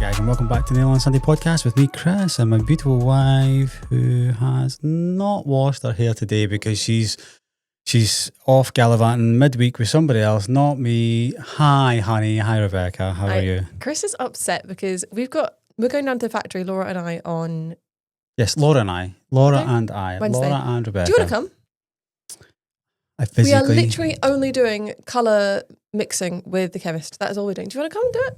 guys, and welcome back to Nail on Sunday podcast with me, Chris, and my beautiful wife, who has not washed her hair today because she's off gallivanting midweek with somebody else, not me. Hi, honey. Hi, Rebecca. How are you? Chris is upset because we're going down to the factory, Laura and I, on... Yes, Laura and I. Laura Okay. and I. Wednesday. Laura and Rebecca. Do you want to come? We are literally only doing colour mixing with the chemist. That is all we're doing. Do you want to come and do it?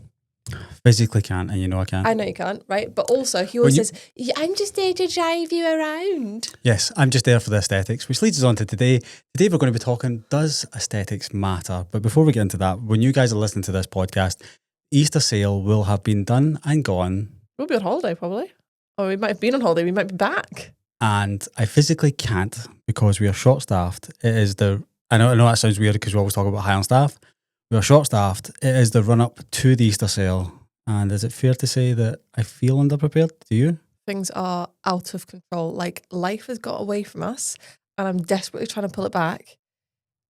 Physically can't, and you know I can't. I know you can't, right? But also, he always says, I'm just there to drive you around. Yes, I'm just there for the aesthetics, which leads us on to today. Today we're going to be talking, does aesthetics matter? But before we get into that, when you guys are listening to this podcast, Easter sale will have been done and gone. We'll be on holiday, probably. Or we might have been on holiday. We might be back. And I physically can't because we are short-staffed. I know that sounds weird because we always talk about high on staff. We are short-staffed. It is the run-up to the Easter sale. And is it fair to say that I feel underprepared? Do you? Things are out of control. Like, life has got away from us and I'm desperately trying to pull it back.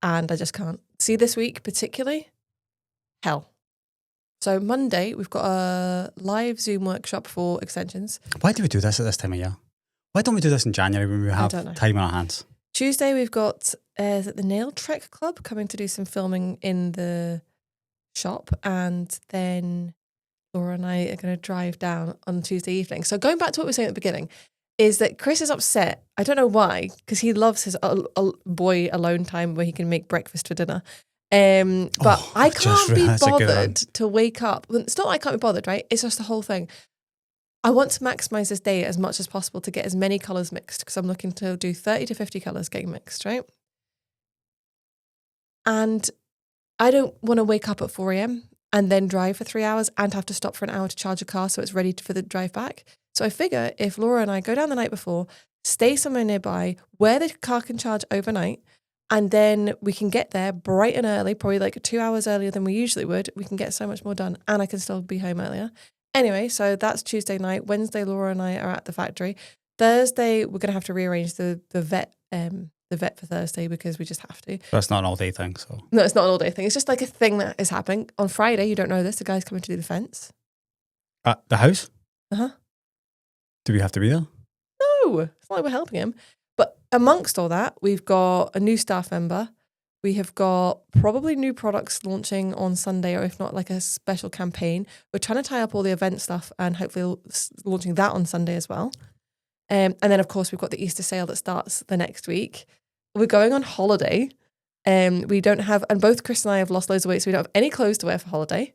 And I just can't. See, this week particularly, hell. So Monday, we've got a live Zoom workshop for extensions. Why do we do this at this time of year? Why don't we do this in January when we have time on our hands? Tuesday, we've got is it the Nail Trek Club coming to do some filming in the shop. And then Laura and I are going to drive down on Tuesday evening. So going back to what we were saying at the beginning, is that Chris is upset. I don't know why, because he loves his boy alone time where he can make breakfast for dinner. But I can't be bothered to wake up. It's not that I can't be bothered, right? It's just the whole thing. I want to maximise this day as much as possible to get as many colours mixed because I'm looking to do 30 to 50 colours getting mixed, right? And I don't want to wake up at 4 a.m. and then drive for 3 hours and have to stop for an hour to charge a car so it's ready for the drive back. So I figure if Laura and I go down the night before, stay somewhere nearby where the car can charge overnight, and then we can get there bright and early, probably like 2 hours earlier than we usually would. We can get so much more done and I can still be home earlier. Anyway, so that's Tuesday night. Wednesday, Laura and I are at the factory. Thursday, we're going to have to rearrange the vet for Thursday because we just have to. That's not an all-day thing, so. No, it's not an all-day thing. It's just like a thing that is happening. On Friday, you don't know this, the guy's coming to do the fence. At the house? Uh-huh. Do we have to be there? No, it's not like we're helping him. But amongst all that, we've got a new staff member. We have got probably new products launching on Sunday, or if not, like a special campaign. We're trying to tie up all the event stuff and hopefully launching that on Sunday as well. And then, of course, we've got the Easter sale that starts the next week. We're going on holiday. We don't have, and both Chris and I have lost loads of weight, so we don't have any clothes to wear for holiday.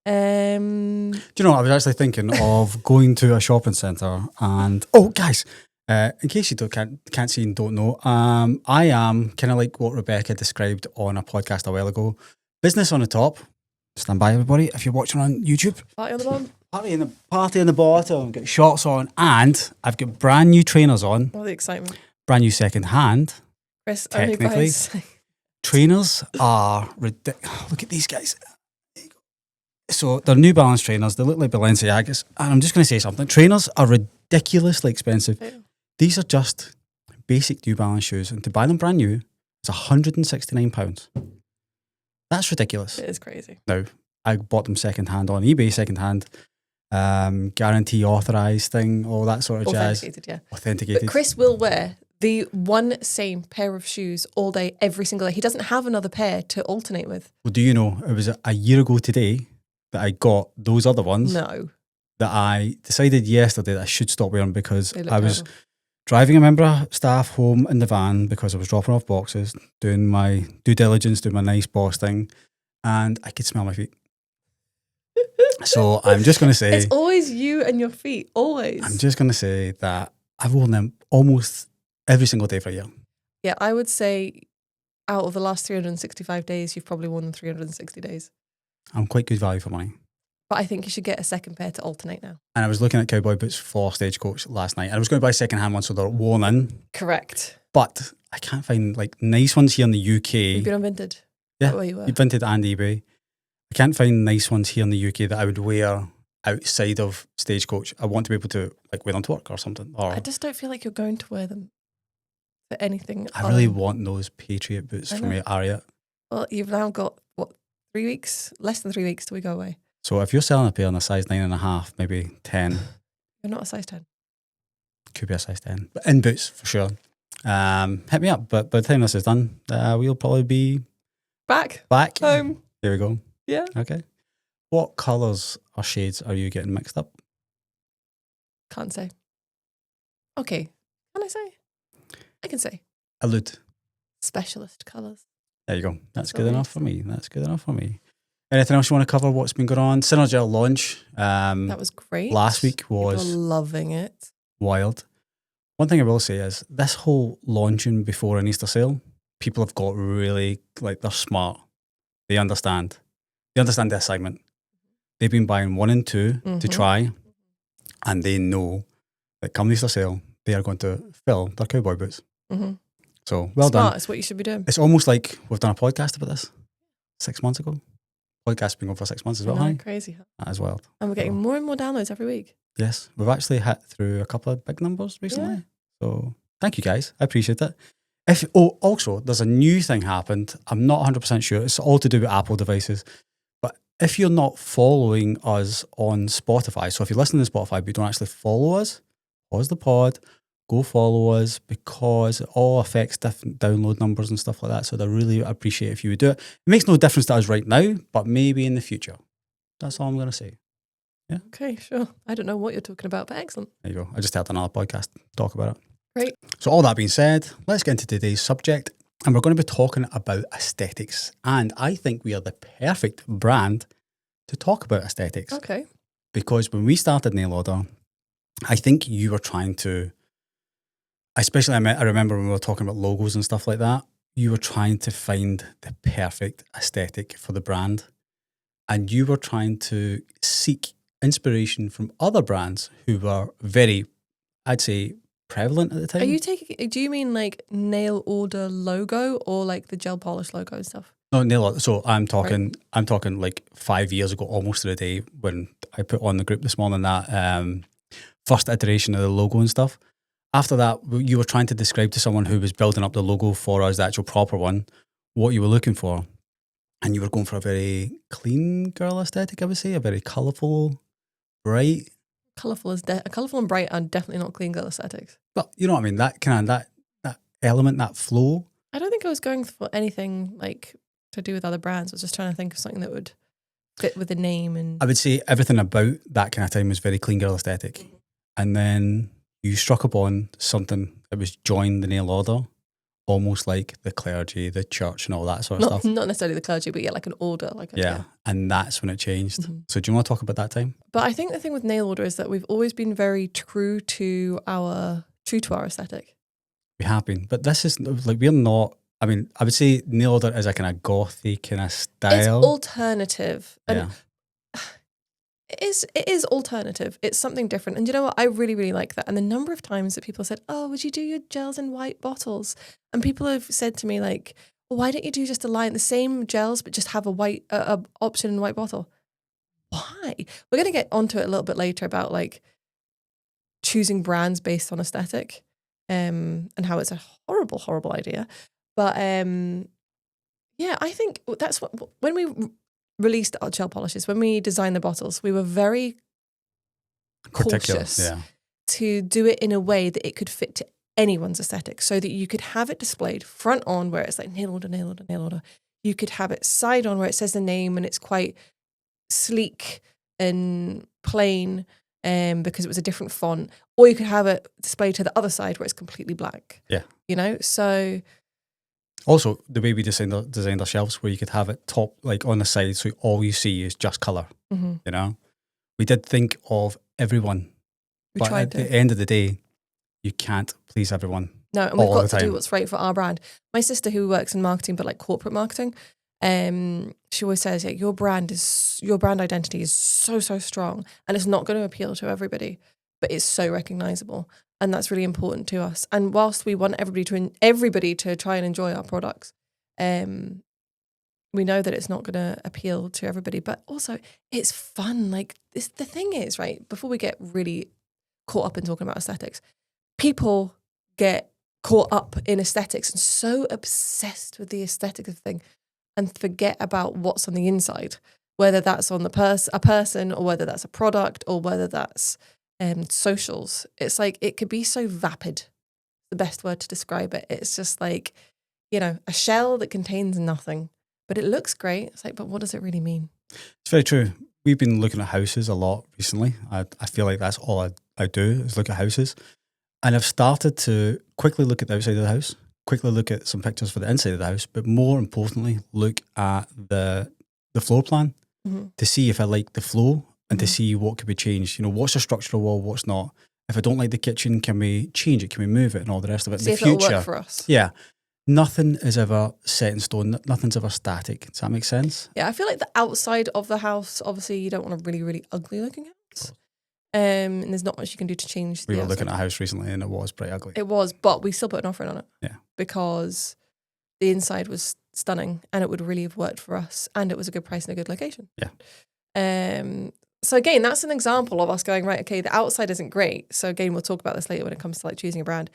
Do you know, I was actually thinking of going to a shopping centre and, guys, in case you can't see and don't know, I am kind of like what Rebecca described on a podcast a while ago. Business on the top. Stand by, everybody, if you're watching on YouTube. Party on the bottom. Party on the bottom. Got shorts on, and I've got brand new trainers on. All the excitement. Brand new second hand. Chris, technically. Trainers are ridiculous. Look at these guys. So they're New Balance trainers. They look like Balenciagas. And I'm just going to say something. Trainers are ridiculously expensive. Yeah. These are just basic New Balance shoes. And to buy them brand new, it's £169. That's ridiculous. It is crazy. Now, I bought them second hand on eBay, second hand. Guarantee authorised thing, all that sort of jazz. Authenticated. But Chris will wear the one same pair of shoes all day, every single day. He doesn't have another pair to alternate with. Well, do you know, it was a year ago today that I got those other ones. No. That I decided yesterday that I should stop wearing because I was driving a member of staff home in the van because I was dropping off boxes, doing my due diligence, doing my nice boss thing, and I could smell my feet. So I'm just going to say... It's always you and your feet, always. I'm just going to say that I've worn them almost every single day for a year. Yeah, I would say out of the last 365 days, you've probably worn them 360 days. I'm quite good value for money. But I think you should get a second pair to alternate now. And I was looking at cowboy boots for Stagecoach last night. I was going to buy second-hand ones so they're worn in. Correct. But I can't find like nice ones here in the UK. You've been on Vinted? Yeah, where you were? Vinted and eBay. I can't find nice ones here in the UK that I would wear outside of Stagecoach. I want to be able to like wear them to work or something. Or I just don't feel like you're going to wear them for anything. I really want those Patriot boots from Ariat. Well, you've now got, 3 weeks? Less than 3 weeks till we go away. So if you're selling a pair in a size 9.5, maybe 10, You're not a size 10. could be a size 10, but in boots for sure. Hit me up. But by the time this is done, we'll probably be Back. back. Home. There we go. Yeah. Okay. What colours or shades are you getting mixed up? Can't say. Okay. Can I say? I can say. Allude. Specialist colours. There you go. That's That's good what we enough for me. That's good enough for me. Anything else you want to cover? What's been going on? Synergel launch. That was great. Last week People was are loving it. wild. One thing I will say is this whole launching before an Easter sale, people have got really, like, they're smart. They understand. They understand the assignment. They've been buying 1 and 2 to Mhm. try, and they know that come the Easter sale, they are going to fill their cowboy boots. Mm-hmm. So well Smart. done. It's what you should be doing. It's almost like we've done a podcast about this 6 months ago. Podcast's been going for 6 months as well, I know, honey. crazy. Huh? That is wild. And we're getting So, more and more downloads every week. yes, we've actually hit through a couple of big numbers recently. So thank you guys. I appreciate it. Also, there's a new thing happened. I'm not 100% sure. It's all to do with Apple devices. But if you're not following us on Spotify, so if you're listening to Spotify but you don't actually follow us, pause the pod, go follow us, because it all affects different download numbers and stuff like that. So I really appreciate if you would do it. It makes no difference to us right now, but maybe in the future. That's all I'm going to say. Okay, sure. I don't know what you're talking about, but excellent. There you go. I just had another podcast talk about it. Great. So all that being said, let's get into today's subject. And we're going to be talking about aesthetics. And I think we are the perfect brand to talk about aesthetics. Okay. Because when we started Nail Order, I think you were trying to, especially I remember when we were talking about logos and stuff like that, you were trying to find the perfect aesthetic for the brand. And you were trying to seek inspiration from other brands who were very, I'd say, prevalent at the time. Are you taking? Do you mean like Nail Order logo or like the gel polish logo and stuff? No, Nail Order. So I'm talking like 5 years ago, almost to the day when I put on the group this morning that first iteration of the logo and stuff. After that, you were trying to describe to someone who was building up the logo for us, the actual proper one, what you were looking for. And you were going for a very clean girl aesthetic, I would say, a very colourful, bright. Colourful and bright are definitely not clean girl aesthetics. But you know what I mean? That kind of that element, that flow. I don't think I was going for anything like to do with other brands. I was just trying to think of something that would fit with the name. And I would say everything about that kind of time was very clean girl aesthetic. And then you struck upon something that was join the Nail Order, almost like the clergy, the church and all that sort of stuff. Not necessarily the clergy, but yeah, like an order. Yeah, and that's when it changed. Mhm. So do you want to talk about that time? But I think the thing with Nail Order is that we've always been very true to our aesthetic. We have been. But this is, like, we're not, I mean, I would say Nail Order is a kind of gothy kind of style. It's alternative. And Yeah. it is alternative. It's something different. And you know what? I really, really like that. And the number of times that people said, oh, would you do your gels in white bottles? And people have said to me like, well, why don't you do just a line, the same gels, but just have a white option in white bottle? Why? We're going to get onto it a little bit later about like choosing brands based on aesthetic and how it's a horrible, horrible idea. But yeah, I think that's what, when we released our gel polishes, when we designed the bottles, we were very cautious to do it in a way that it could fit to anyone's aesthetic, so that you could have it displayed front on where it's like Nail Order, Nail Order, Nail Order. You could have it side on where it says the name and it's quite sleek and plain because it was a different font, or you could have it displayed to the other side where it's completely black. Yeah. You know, so... Also, the way we designed our shelves, where you could have it top, like on the side, so all you see is just colour, you know? We did think of everyone, but at the end of the day, you can't please everyone. No, and we've got to do what's right for our brand. My sister, who works in marketing, but like corporate marketing, she always says, yeah, your brand identity is so, so strong, and it's not going to appeal to everybody, but it's so recognisable. And that's really important to us. And whilst we want everybody to try and enjoy our products, we know that it's not going to appeal to everybody. But also, it's fun. Like the thing is, right, before we get really caught up in talking about aesthetics, people get caught up in aesthetics and so obsessed with the aesthetic of the thing and forget about what's on the inside. whether that's on a person, or whether that's a product, or whether that's socials. It's like it could be so vapid. The best word to describe it. It's just like, a shell that contains nothing, but it looks great. It's like, but what does it really mean? It's very true. We've been looking at houses a lot recently. I feel like that's all I do is look at houses. And I've started to quickly look at the outside of the house, quickly look at some pictures for the inside of the house, but more importantly, look at the floor plan to see if I like the flow and to see what could be changed. What's a structural wall, what's not. If I don't like the kitchen, can we change it? Can we move it and all the rest of it? See in if the future, it'll work for us. Yeah. Nothing is ever set in stone. Nothing's ever static. Does that make sense? Yeah, I feel like the outside of the house, obviously you don't want a really, really ugly looking house. And there's not much you can do to change the We were outside. looking at a house recently and it was pretty ugly. It was, but we still put an offer in on it. Yeah. Because the inside was stunning and it would really have worked for us, and it was a good price and a good location. Yeah. So again, that's an example of us going, right, okay, the outside isn't great. So again, we'll talk about this later when it comes to like choosing a brand.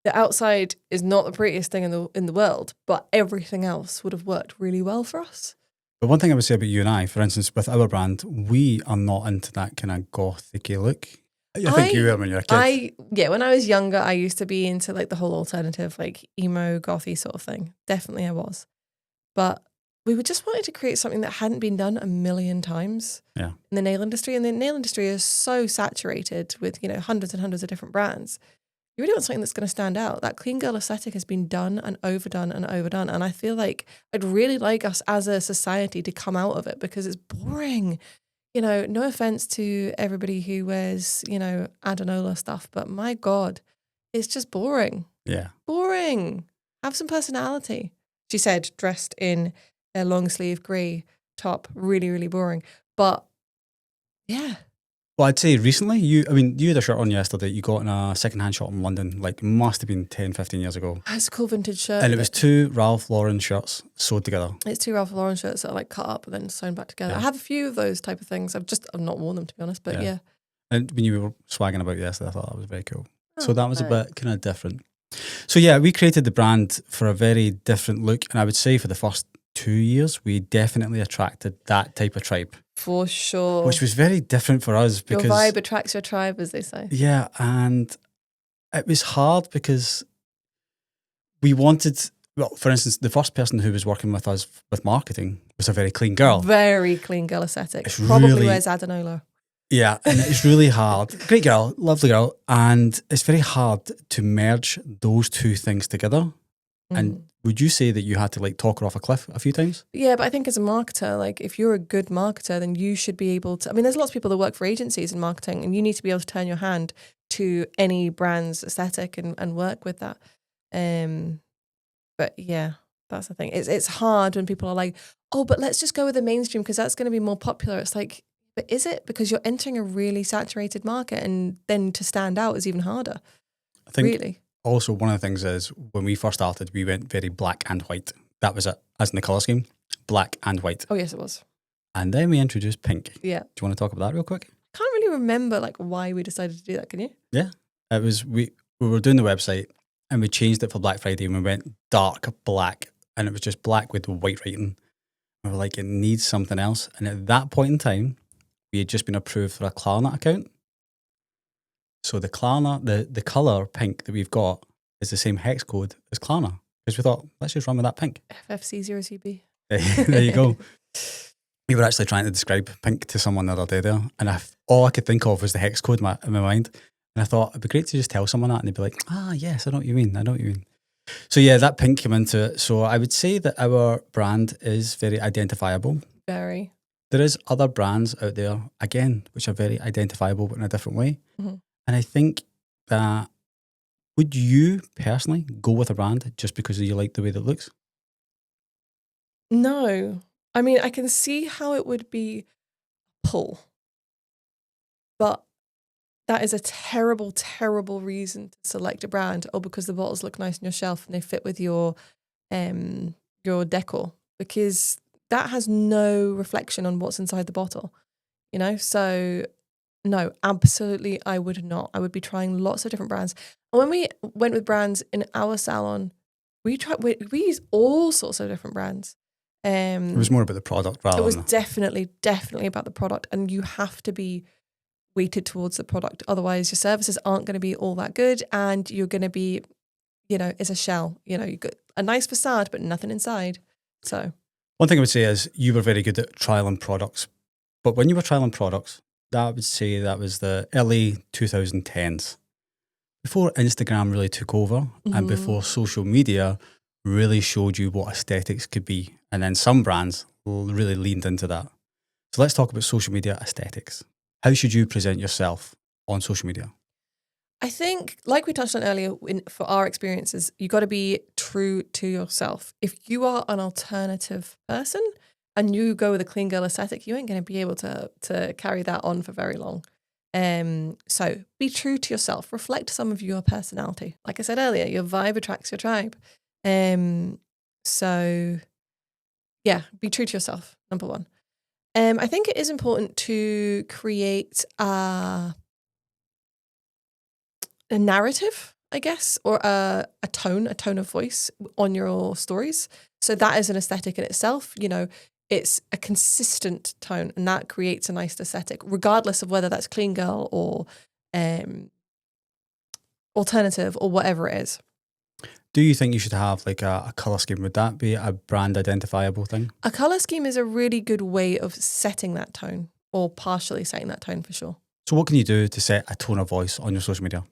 The outside is not the prettiest thing in the world, but everything else would have worked really well for us. But one thing I would say about you and I, for instance, with our brand, we are not into that kind of gothic look. I think you were when you were a kid. When I was younger, I used to be into like the whole alternative, like emo, gothy sort of thing. Definitely I was. But we were just wanting to create something that hadn't been done a million times in the nail industry. And the nail industry is so saturated with, hundreds and hundreds of different brands. You really want something that's going to stand out. That clean girl aesthetic has been done and overdone and overdone. And I feel like I'd really like us as a society to come out of it because it's boring. No offense to everybody who wears, Adenola stuff, but my God, it's just boring. Yeah. Boring. Have some personality. She said, dressed in a long sleeve grey top, really, really boring. But yeah. Well, I'd say recently, you had a shirt on yesterday you got in a secondhand shop in London, like must have been 10, 15 years ago. It's a cool vintage shirt. And it was two Ralph Lauren shirts sewed together. It's two Ralph Lauren shirts that are like cut up and then sewn back together. Yeah. I have a few of those type of things. I've not worn them, to be honest, but yeah. And when you were swagging about yesterday, I thought that was very cool. So that was a bit kind of different. So yeah, we created the brand for a very different look. And I would say for the first 2 years, we definitely attracted that type of tribe. For sure. Which was very different for us because... Your vibe attracts your tribe, as they say. Yeah, and it was hard because we wanted... Well, for instance, the first person who was working with us with marketing was a very clean girl. Very clean girl aesthetic. It's Probably really, wears Adenola. Yeah, and it's really hard. Great girl, lovely girl. And it's very hard to merge those two things together. And would you say that you had to like talk her off a cliff a few times? Yeah, but I think as a marketer, like if you're a good marketer, then you should be able to, there's lots of people that work for agencies in marketing and you need to be able to turn your hand to any brand's aesthetic and work with that. But yeah, that's the thing. It's hard when people are like, oh, but let's just go with the mainstream because that's going to be more popular. It's like, but is it? Because you're entering a really saturated market and then to stand out is even harder. I think really. Also, one of the things is when we first started, we went very black and white. That was it, as in the colour scheme, black and white. Oh, yes, it was. And then we introduced pink. Yeah. Do you want to talk about that real quick? I can't really remember like why we decided to do that, can you? Yeah. It was, we were doing the website and we changed it for Black Friday and we went dark black and it was just black with white writing. We were like, it needs something else. And at that point in time, we had just been approved for a Klarna account. So the Klarna, the colour pink that we've got is the same hex code as Klarna. Because we thought, let's just run with that pink. FFC0CB. There you go. We were actually trying to describe pink to someone the other day there. And all I could think of was the hex code in my mind. And I thought, it'd be great to just tell someone that. And they'd be like, yes, I know what you mean. I know what you mean. So yeah, that pink came into it. So I would say that our brand is very identifiable. Very. There is other brands out there, again, which are very identifiable, but in a different way. Mm-hmm. And I think that, would you personally go with a brand just because you like the way that it looks? No. I can see how it would be pull. But that is a terrible, terrible reason to select a brand. Or because the bottles look nice on your shelf and they fit with your decor. Because that has no reflection on what's inside the bottle. So... No, absolutely, I would not. I would be trying lots of different brands. And when we went with brands in our salon, we use all sorts of different brands. It was more about the product rather It was than... definitely about the product, and you have to be weighted towards the product. Otherwise, your services aren't going to be all that good, and you're going to be, it's a shell. You've got a nice facade, but nothing inside. So one thing I would say is you were very good at trialing products, but when you were trialing products, that would say that was the early 2010s, before Instagram really took over and before social media really showed you what aesthetics could be. And then some brands really leaned into that. So let's talk about social media aesthetics. How should you present yourself on social media? I think, like we touched on earlier, for our experiences, you got to be true to yourself. If you are an alternative person and you go with a clean girl aesthetic, you ain't going to be able to carry that on for very long. So be true to yourself. Reflect some of your personality. Like I said earlier, your vibe attracts your tribe. So yeah, be true to yourself. Number one. I think it is important to create a narrative, I guess, or a tone of voice on your stories. So that is an aesthetic in itself. It's a consistent tone, and that creates a nice aesthetic, regardless of whether that's clean girl or alternative or whatever it is. Do you think you should have like a colour scheme? Would that be a brand identifiable thing? A colour scheme is a really good way of setting that tone, or partially setting that tone for sure. So what can you do to set a tone of voice on your social media?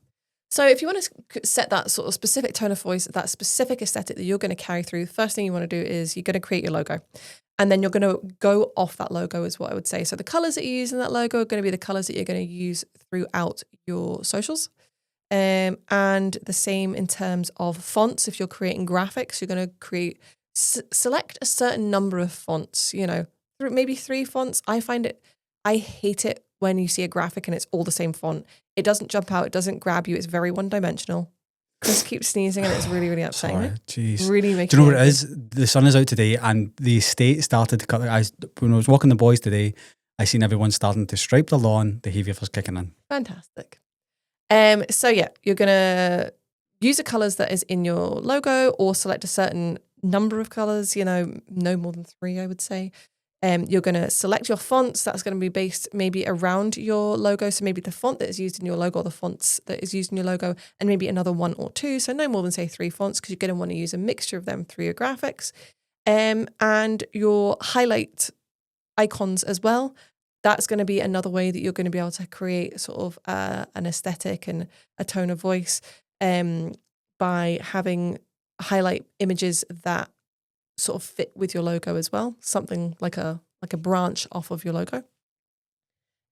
So if you want to set that sort of specific tone of voice, that specific aesthetic that you're going to carry through, the first thing you want to do is you're going to create your logo. And then you're going to go off that logo is what I would say. So the colours that you use in that logo are going to be the colours that you're going to use throughout your socials. And the same in terms of fonts. If you're creating graphics, you're going to select a certain number of fonts, maybe 3 fonts. I hate it when you see a graphic and it's all the same font. It doesn't jump out. It doesn't grab you. It's very one-dimensional. Chris keeps sneezing and it's really, really upsetting. Sorry, jeez. Really making. Do you know what it is? The sun is out today and the estate started to cut. When I was walking the boys today, I seen everyone starting to stripe the lawn. The hay fever's kicking in. Fantastic. So yeah, you're gonna use the colours that is in your logo, or select a certain number of colours. No more than 3, I would say. You're going to select your fonts. That's going to be based maybe around your logo. So maybe the font that is used in your logo, or the fonts that is used in your logo, and maybe another 1 or 2. So no more than, say, 3 fonts, because you're going to want to use a mixture of them through your graphics. And your highlight icons as well. That's going to be another way that you're going to be able to create sort of an aesthetic and a tone of voice by having highlight images that sort of fit with your logo as well, something like a branch off of your logo.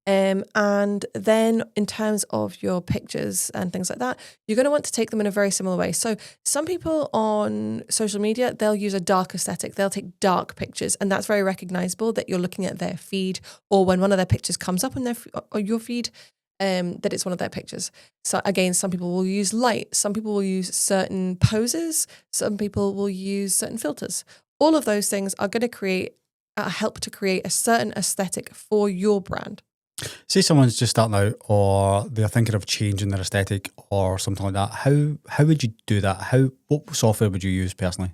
And then in terms of your pictures and things like that, you're going to want to take them in a very similar way. So some people on social media, they'll use a dark aesthetic. They'll take dark pictures, and that's very recognizable that you're looking at their feed, or when one of their pictures comes up on your feed, that it's one of their pictures. So again, some people will use light, some people will use certain poses, some people will use certain filters. All of those things are going to help to create a certain aesthetic for your brand. Say someone's just starting out, or they're thinking of changing their aesthetic or something like that. How would you do that? What software would you use personally?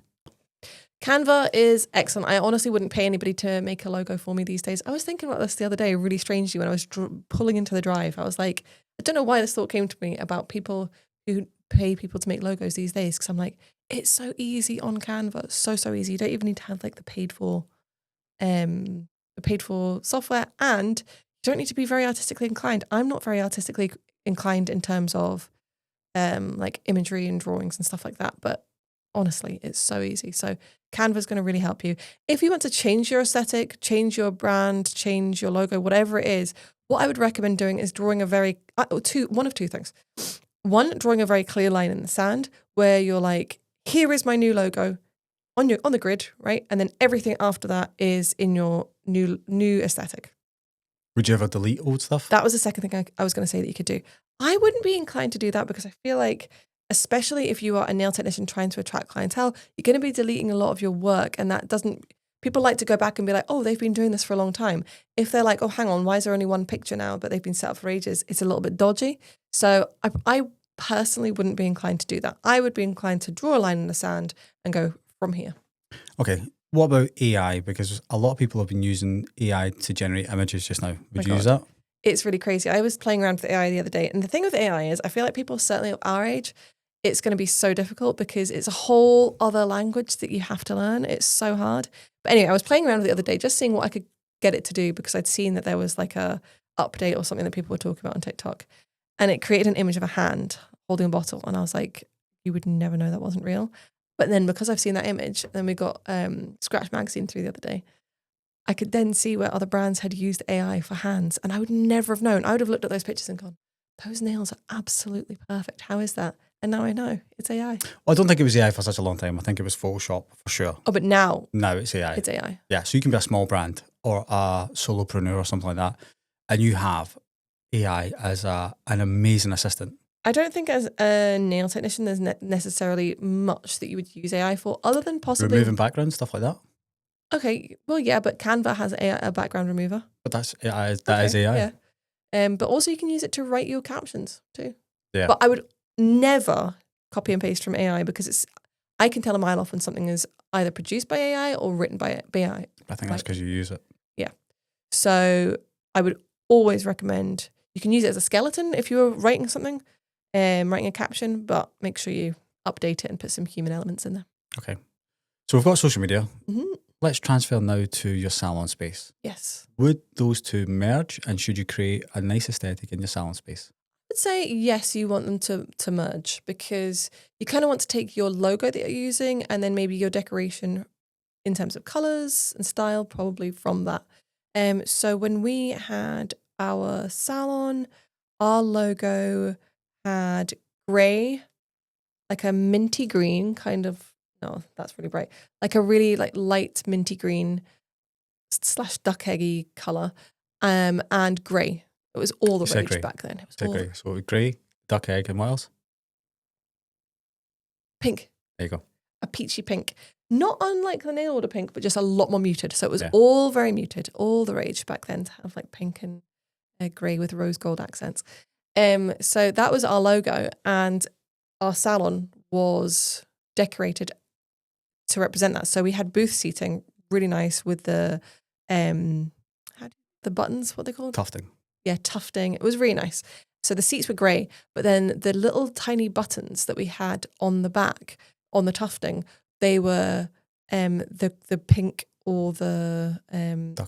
Canva is excellent. I honestly wouldn't pay anybody to make a logo for me these days. I was thinking about this the other day, really strangely, when I was pulling into the drive. I was like, I don't know why this thought came to me about people who pay people to make logos these days, because I'm like, it's so easy on Canva. So easy. You don't even need to have like the paid for software, and you don't need to be very artistically inclined. I'm not very artistically inclined in terms of like imagery and drawings and stuff like that, but honestly, it's so easy. So Canva's going to really help you. If you want to change your aesthetic, change your brand, change your logo, whatever it is, what I would recommend doing is drawing one of two things. One, drawing a very clear line in the sand where you're like, here is my new logo on the grid, right? And then everything after that is in your new aesthetic. Would you ever delete old stuff? That was the second thing I was going to say that you could do. I wouldn't be inclined to do that, because I feel like, especially if you are a nail technician trying to attract clientele, you're going to be deleting a lot of your work, and people like to go back and be like, oh, they've been doing this for a long time. If they're like, oh, hang on, why is there only one picture now, but they've been set up for ages? It's a little bit dodgy. So I personally wouldn't be inclined to do that. I would be inclined to draw a line in the sand and go from here. Okay. What about AI? Because a lot of people have been using AI to generate images just now. Would My you use God. that? It's really crazy. I was playing around with AI the other day. And the thing with AI is I feel like people, certainly at our age, it's going to be so difficult because it's a whole other language that you have to learn. It's so hard. But anyway, I was playing around with it the other day, just seeing what I could get it to do because I'd seen that there was like a update or something that people were talking about on TikTok. And it created an image of a hand holding a bottle. And I was like, you would never know that wasn't real. But then because I've seen that image, then we got Scratch Magazine through the other day. I could then see where other brands had used AI for hands, and I would never have known. I would have looked at those pictures and gone, those nails are absolutely perfect. How is that? And now I know it's AI. Well, I don't think it was AI for such a long time. I think it was Photoshop for sure. Oh, but now Now it's AI. it's AI. Yeah, so you can be a small brand or a solopreneur or something like that, and you have AI as an amazing assistant. I don't think as a nail technician, there's necessarily much that you would use AI for other than possibly... Removing backgrounds, stuff like that. Okay, well, yeah, but Canva has a background remover. But that's AI. That is AI. Yeah. But also you can use it to write your captions too. Yeah. But I would never copy and paste from AI because I can tell a mile off when something is either produced by AI or written by AI. I think that's because you use it. Yeah. So I would always recommend, you can use it as a skeleton if you were writing something, writing a caption, but make sure you update it and put some human elements in there. Okay. So we've got social media. Mm-hmm. Let's transfer now to your salon space. Yes. Would those two merge, and should you create a nice aesthetic in your salon space? I'd say yes, you want them to merge because you kind of want to take your logo that you're using and then maybe your decoration in terms of colours and style, probably from that. So when we had our salon, our logo had grey, like a minty green kind of, no, that's really bright, like a really like light minty green / duck eggy colour, and grey. It was all the rage back then. It was all grey. So grey, duck egg, and what else? Pink. There you go. A peachy pink. Not unlike the nail order pink, but just a lot more muted. So it was all very muted. All the rage back then to have like pink and grey with rose gold accents. So that was our logo, and our salon was decorated to represent that. So we had booth seating, really nice with the buttons, what they called? Tufting. Yeah, tufting. It was really nice. So the seats were grey, but then the little tiny buttons that we had on the back, on the tufting, they were the pink or the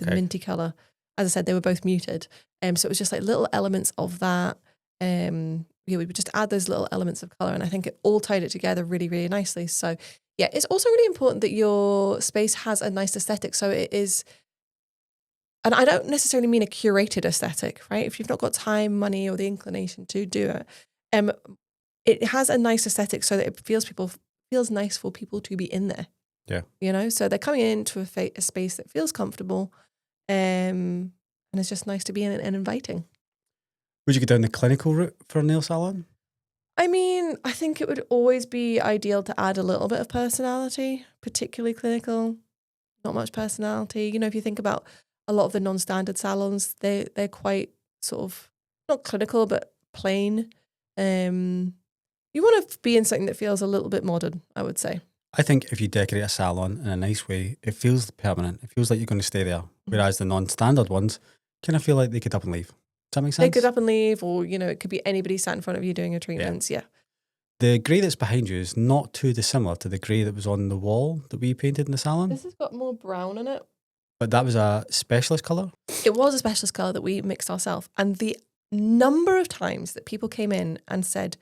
minty colour. As I said, they were both muted. So it was just like little elements of that. We would just add those little elements of colour, and I think it all tied it together really, really nicely. So yeah, it's also really important that your space has a nice aesthetic. So it is... And I don't necessarily mean a curated aesthetic, right? If you've not got time, money, or the inclination to do it, it has a nice aesthetic so that it feels nice for people to be in there. Yeah. You know, so they're coming into a space that feels comfortable, and it's just nice to be in and inviting. Would you go down the clinical route for a nail salon? I mean, I think it would always be ideal to add a little bit of personality, particularly clinical. Not much personality. You know, if you think about a lot of the non-standard salons, they're quite sort of not clinical but plain. You want to be in something that feels a little bit modern, I would say. I think if you decorate a salon in a nice way, it feels permanent. It feels like you're going to stay there. Whereas the non-standard ones kind of feel like they could up and leave. Does that make sense? They could up and leave, or you know, it could be anybody sat in front of you doing your treatments. Yeah. The grey that's behind you is not too dissimilar to the grey that was on the wall that we painted in the salon. This has got more brown in it. But that was a specialist colour? It was a specialist colour that we mixed ourselves. And the number of times that people came in and said,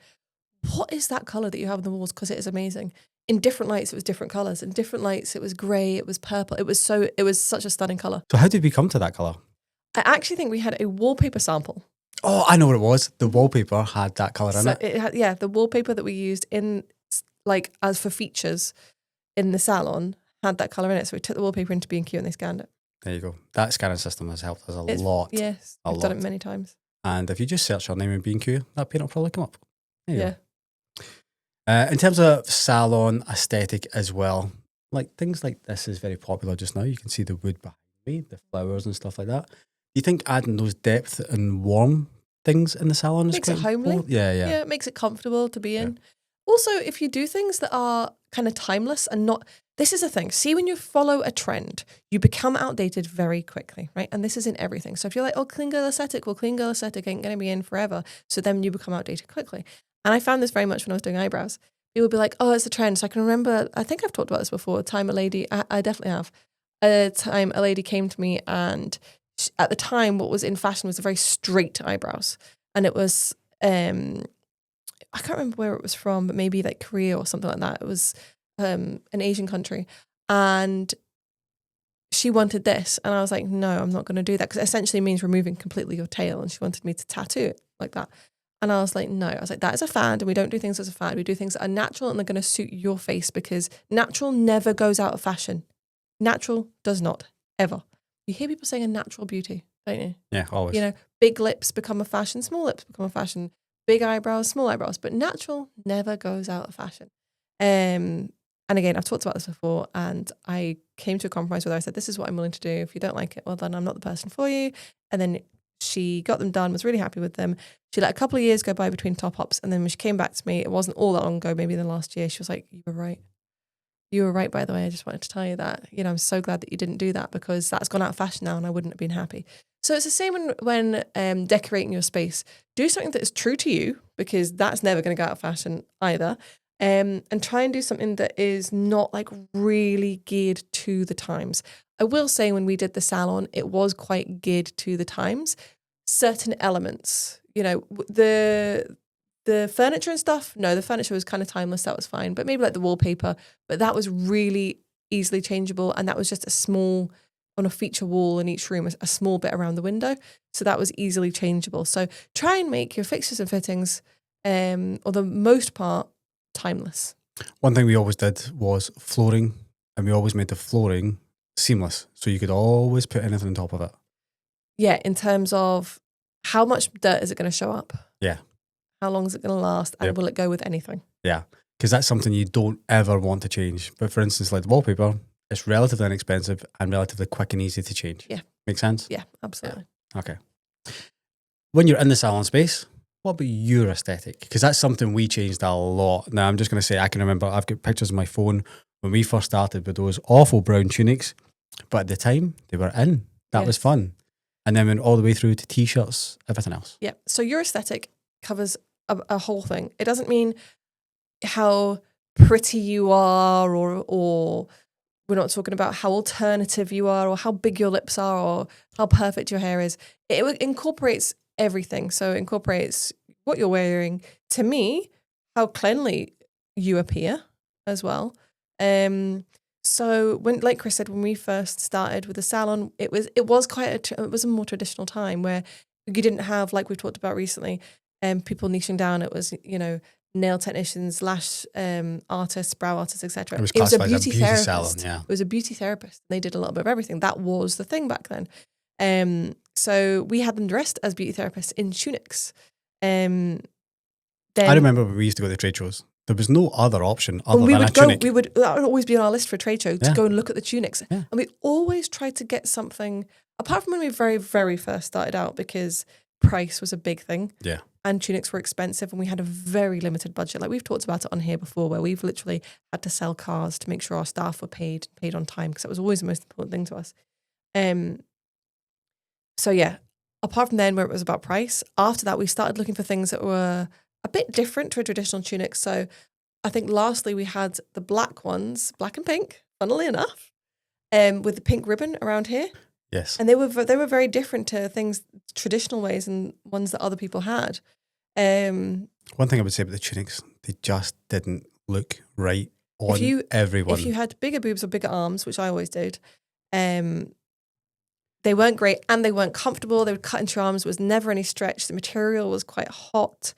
what is that colour that you have on the walls? Because it is amazing. In different lights, it was different colours. In different lights, it was grey, it was purple. It was such a stunning colour. So how did we come to that colour? I actually think we had a wallpaper sample. Oh, I know what it was. The wallpaper had that colour in it. The wallpaper that we used in, like, as for features in the salon had that colour in it. So we took the wallpaper into B&Q and they scanned it. There you go. That scanning system has helped us a lot. Yes, I've done it many times. And if you just search our name in B&Q, that paint will probably come up. There you go. In terms of salon aesthetic as well, like things like this is very popular just now. You can see the wood behind me, the flowers and stuff like that. Do you think adding those depth and warm things in the salon makes it homely? Yeah. Yeah, it makes it comfortable to be in. Also, if you do things that are kind of timeless and not. This is the thing. See, when you follow a trend, you become outdated very quickly, right? And this is in everything. So if you're like, oh, clean girl aesthetic, well, clean girl aesthetic ain't going to be in forever. So then you become outdated quickly. And I found this very much when I was doing eyebrows. People would be like, oh, it's a trend. So I can remember, I think I've talked about this before, a time a lady, I definitely have, a time a lady came to me and at the time what was in fashion was a very straight eyebrows. And it was, I can't remember where it was from, but maybe like Korea or something like that. It was an Asian country. And she wanted this. And I was like, no, I'm not going to do that. Because it essentially means removing completely your tail. And she wanted me to tattoo it like that. And I was like, no. I was like, that is a fad. And we don't do things as a fad. We do things that are natural and they're going to suit your face because natural never goes out of fashion. Natural does not, ever. You hear people saying a natural beauty, don't you? Yeah, always. You know, big lips become a fashion, small lips become a fashion, big eyebrows, small eyebrows, but natural never goes out of fashion. And again, I've talked about this before and I came to a compromise where I said, this is what I'm willing to do. If you don't like it, well, then I'm not the person for you. And then she got them done, was really happy with them. She let a couple of years go by between top-ups. And then when she came back to me, it wasn't all that long ago, maybe the last year, she was like, you were right. You were right, by the way. I just wanted to tell you that. You know, I'm so glad that you didn't do that because that's gone out of fashion now and I wouldn't have been happy. So it's the same when decorating your space. Do something that is true to you because that's never going to go out of fashion either. And try and do something that is not like really geared to the times. I will say when we did the salon, it was quite geared to the times. Certain elements, you know, the furniture and stuff, no, the furniture was kind of timeless, that was fine. But maybe like the wallpaper, but that was really easily changeable. And that was just a small, on a feature wall in each room, a small bit around the window. So that was easily changeable. So try and make your fixtures and fittings, or the most part, timeless. One thing we always did was flooring, and we always made the flooring seamless. So you could always put anything on top of it. Yeah, in terms of how much dirt is it going to show up? Yeah. How long is it going to last? And will it go with anything? Yeah, because that's something you don't ever want to change. But for instance, like the wallpaper, it's relatively inexpensive and relatively quick and easy to change. Yeah. Make sense? Yeah, absolutely. Yeah. Okay. When you're in the salon space, what about your aesthetic? Because that's something we changed a lot. Now, I'm just going to say, I can remember, I've got pictures on my phone when we first started with those awful brown tunics. But at the time, they were in. That was fun. And then went all the way through to T-shirts, everything else. Yeah. So your aesthetic covers a whole thing. It doesn't mean how pretty you are or we're not talking about how alternative you are or how big your lips are or how perfect your hair is. It incorporates everything. So it incorporates what you're wearing. To me, how cleanly you appear as well. So when, like Chris said, when we first started with the salon, it was quite it was a more traditional time where you didn't have, like we've talked about recently, people niching down. It was, you know, nail technicians, lash artists, brow artists, etc. It was a beauty therapist. Salon, yeah. It was a beauty therapist. They did a little bit of everything. That was the thing back then. So we had them dressed as beauty therapists in tunics. Then I remember when we used to go to trade shows. There was no other option other than a tunic. That would always be on our list for a trade show to go and look at the tunics. Yeah. And we always tried to get something, apart from when we very, very first started out, because price was a big thing. Yeah. And tunics were expensive and we had a very limited budget. Like we've talked about it on here before, where we've literally had to sell cars to make sure our staff were paid on time, because that was always the most important thing to us. So yeah, apart from then where it was about price, after that we started looking for things that were a bit different to a traditional tunic. So I think lastly we had the black ones, black and pink, funnily enough, with the pink ribbon around here. Yes. And they were very different to things, traditional ways and ones that other people had. One thing I would say about the tunics, they just didn't look right on everyone. If you had bigger boobs or bigger arms, which I always did, they weren't great and they weren't comfortable. They would cut into your arms. There was never any stretch. The material was quite hot.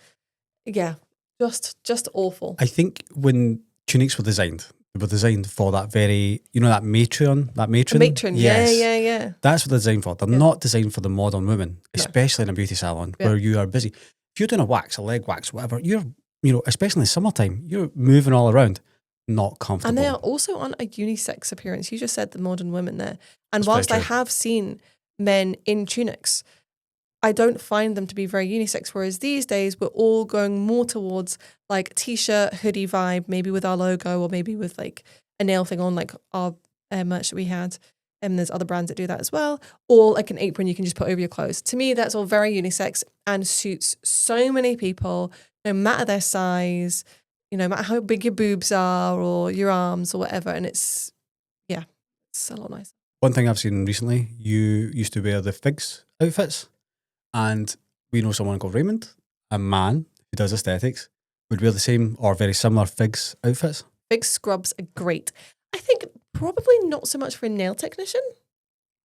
Yeah, just awful. I think when tunics were designed for that very, you know, that matron? The matron, yes. Yeah. That's what they're designed for. They're not designed for the modern woman, especially in a beauty salon where you are busy. If you're doing a leg wax, whatever, you're, you know, especially in the summertime, you're moving all around, not comfortable. And they are also on a unisex appearance. You just said the modern women there. And That's whilst I have seen men in tunics, I don't find them to be very unisex. Whereas these days, we're all going more towards like t-shirt, hoodie vibe, maybe with our logo or maybe with like a nail thing on, like our merch that we had. And there's other brands that do that as well. Or like an apron you can just put over your clothes. To me, that's all very unisex and suits so many people, no matter their size, no matter how big your boobs are or your arms or whatever. And it's a lot nicer. One thing I've seen recently, you used to wear the Figs outfits, and we know someone called Raymond, a man who does aesthetics, would wear the same or very similar Figs outfits. Fig scrubs are great. I think probably not so much for a nail technician.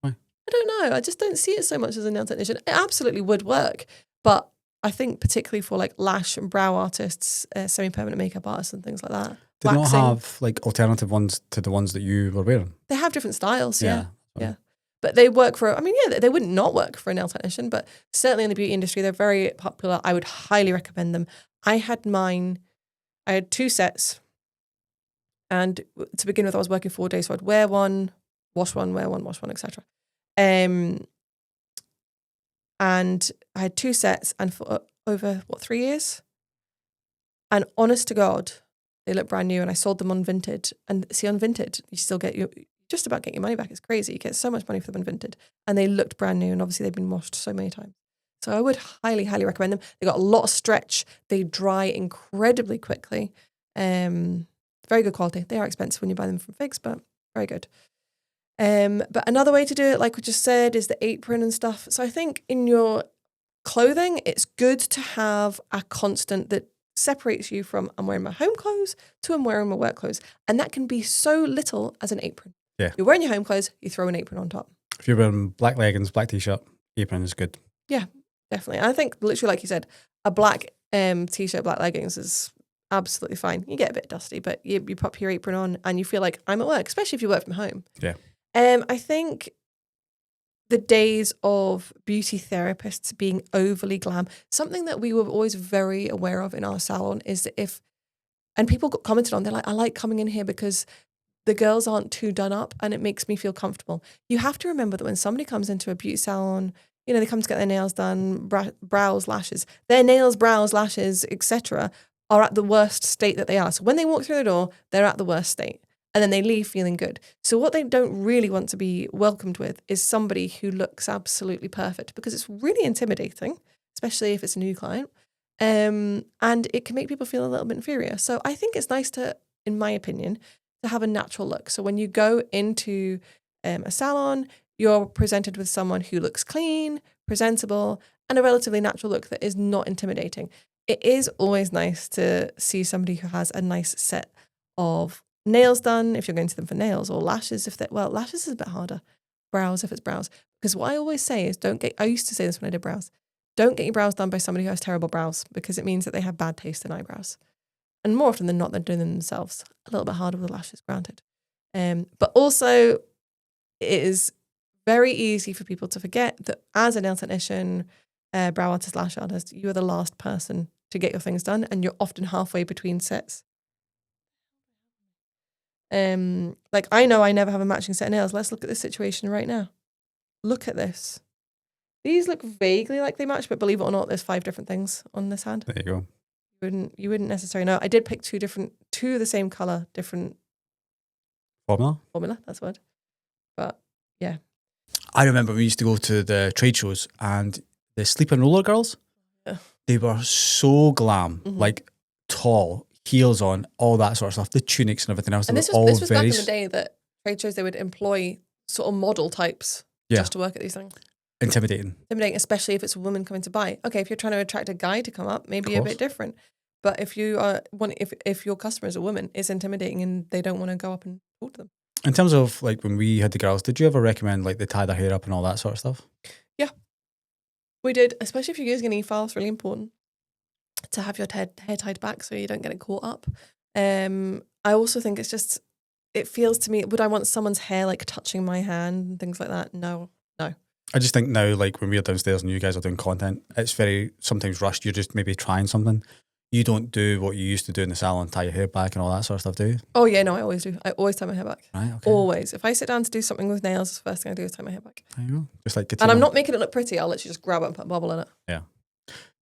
Why? I don't know. I just don't see it so much as a nail technician. It absolutely would work, but I think particularly for like lash and brow artists, semi-permanent makeup artists and things like that. Do they not have like alternative ones to the ones that you were wearing? They have different styles, yeah. But they work for, they wouldn't not work for a nail technician, but certainly in the beauty industry, they're very popular. I would highly recommend them. I had 2 sets. And to begin with, I was working 4 days, so I'd wear one, wash one, wear one, wash one, etc. And I had 2 sets, and for over 3 years. And honest to God, they look brand new. And I sold them on Vinted. And see, on Vinted, you still just about get your money back. It's crazy. You get so much money for them on Vinted, and they looked brand new. And obviously, they've been washed so many times. So I would highly, highly recommend them. They got a lot of stretch. They dry incredibly quickly. Very good quality. They are expensive when you buy them from Figs, but very good. But another way to do it, like we just said, is the apron and stuff. So I think in your clothing, it's good to have a constant that separates you from I'm wearing my home clothes to I'm wearing my work clothes. And that can be so little as an apron. Yeah. You're wearing your home clothes, you throw an apron on top. If you're wearing black leggings, black t-shirt, apron is good. Yeah, definitely. And I think literally, like you said, a black t-shirt, black leggings is absolutely fine. You get a bit dusty, but you pop your apron on and you feel like I'm at work, especially if you work from home. Yeah. I think the days of beauty therapists being overly glam, something that we were always very aware of in our salon is that and people got commented on, they're like, I like coming in here because the girls aren't too done up and it makes me feel comfortable. You have to remember that when somebody comes into a beauty salon, they come to get their nails done, brows, lashes, their nails, brows, lashes, etc. are at the worst state that they are. So when they walk through the door, they're at the worst state. And then they leave feeling good. So what they don't really want to be welcomed with is somebody who looks absolutely perfect, because it's really intimidating, especially if it's a new client. And it can make people feel a little bit inferior. So I think it's nice to, in my opinion, to have a natural look. So when you go into a salon, you're presented with someone who looks clean, presentable, and a relatively natural look that is not intimidating. It is always nice to see somebody who has a nice set of nails done, if you're going to them for nails, or lashes, lashes is a bit harder. Brows, if it's brows. Because what I always say is I used to say this when I did brows, don't get your brows done by somebody who has terrible brows, because it means that they have bad taste in eyebrows. And more often than not, they're doing them themselves. A little bit harder with the lashes, granted. But also, it is very easy for people to forget that as a nail technician, brow artist, lash artist, you are the last person to get your things done, and you're often halfway between sets. Like I know I never have a matching set of nails. Let's look at this situation right now. Look at this. These look vaguely like they match, but believe it or not, there's 5 different things on this hand. There you go. You wouldn't necessarily know. I did pick 2 of the same color, different formula. That's the word. But yeah, I remember we used to go to the trade shows, and the sleep and roller girls. Yeah. They were so glam, like tall, heels on, all that sort of stuff, the tunics and everything else. And this was back in the day that trade shows, they would employ sort of model types just to work at these things. Intimidating, especially if it's a woman coming to buy. Okay, if you're trying to attract a guy to come up, maybe a bit different. But if you are if your customer is a woman, it's intimidating and they don't want to go up and talk to them. In terms of like when we had the girls, did you ever recommend like they tie their hair up and all that sort of stuff? Yeah, we did. Especially if you're using an e-file, it's really important to have your hair tied back so you don't get it caught up. I also think it feels to me, would I want someone's hair like touching my hand and things like that? No. I just think now, like when we're downstairs and you guys are doing content, it's very sometimes rushed. You're just maybe trying something. You don't do what you used to do in the salon, tie your hair back and all that sort of stuff, do you? Oh yeah, no, I always do. I always tie my hair back. Right, okay. Always. If I sit down to do something with nails, the first thing I do is tie my hair back. There you go. Just like Katina. And I'm not making it look pretty. I'll literally just grab it and put a bubble in it. Yeah.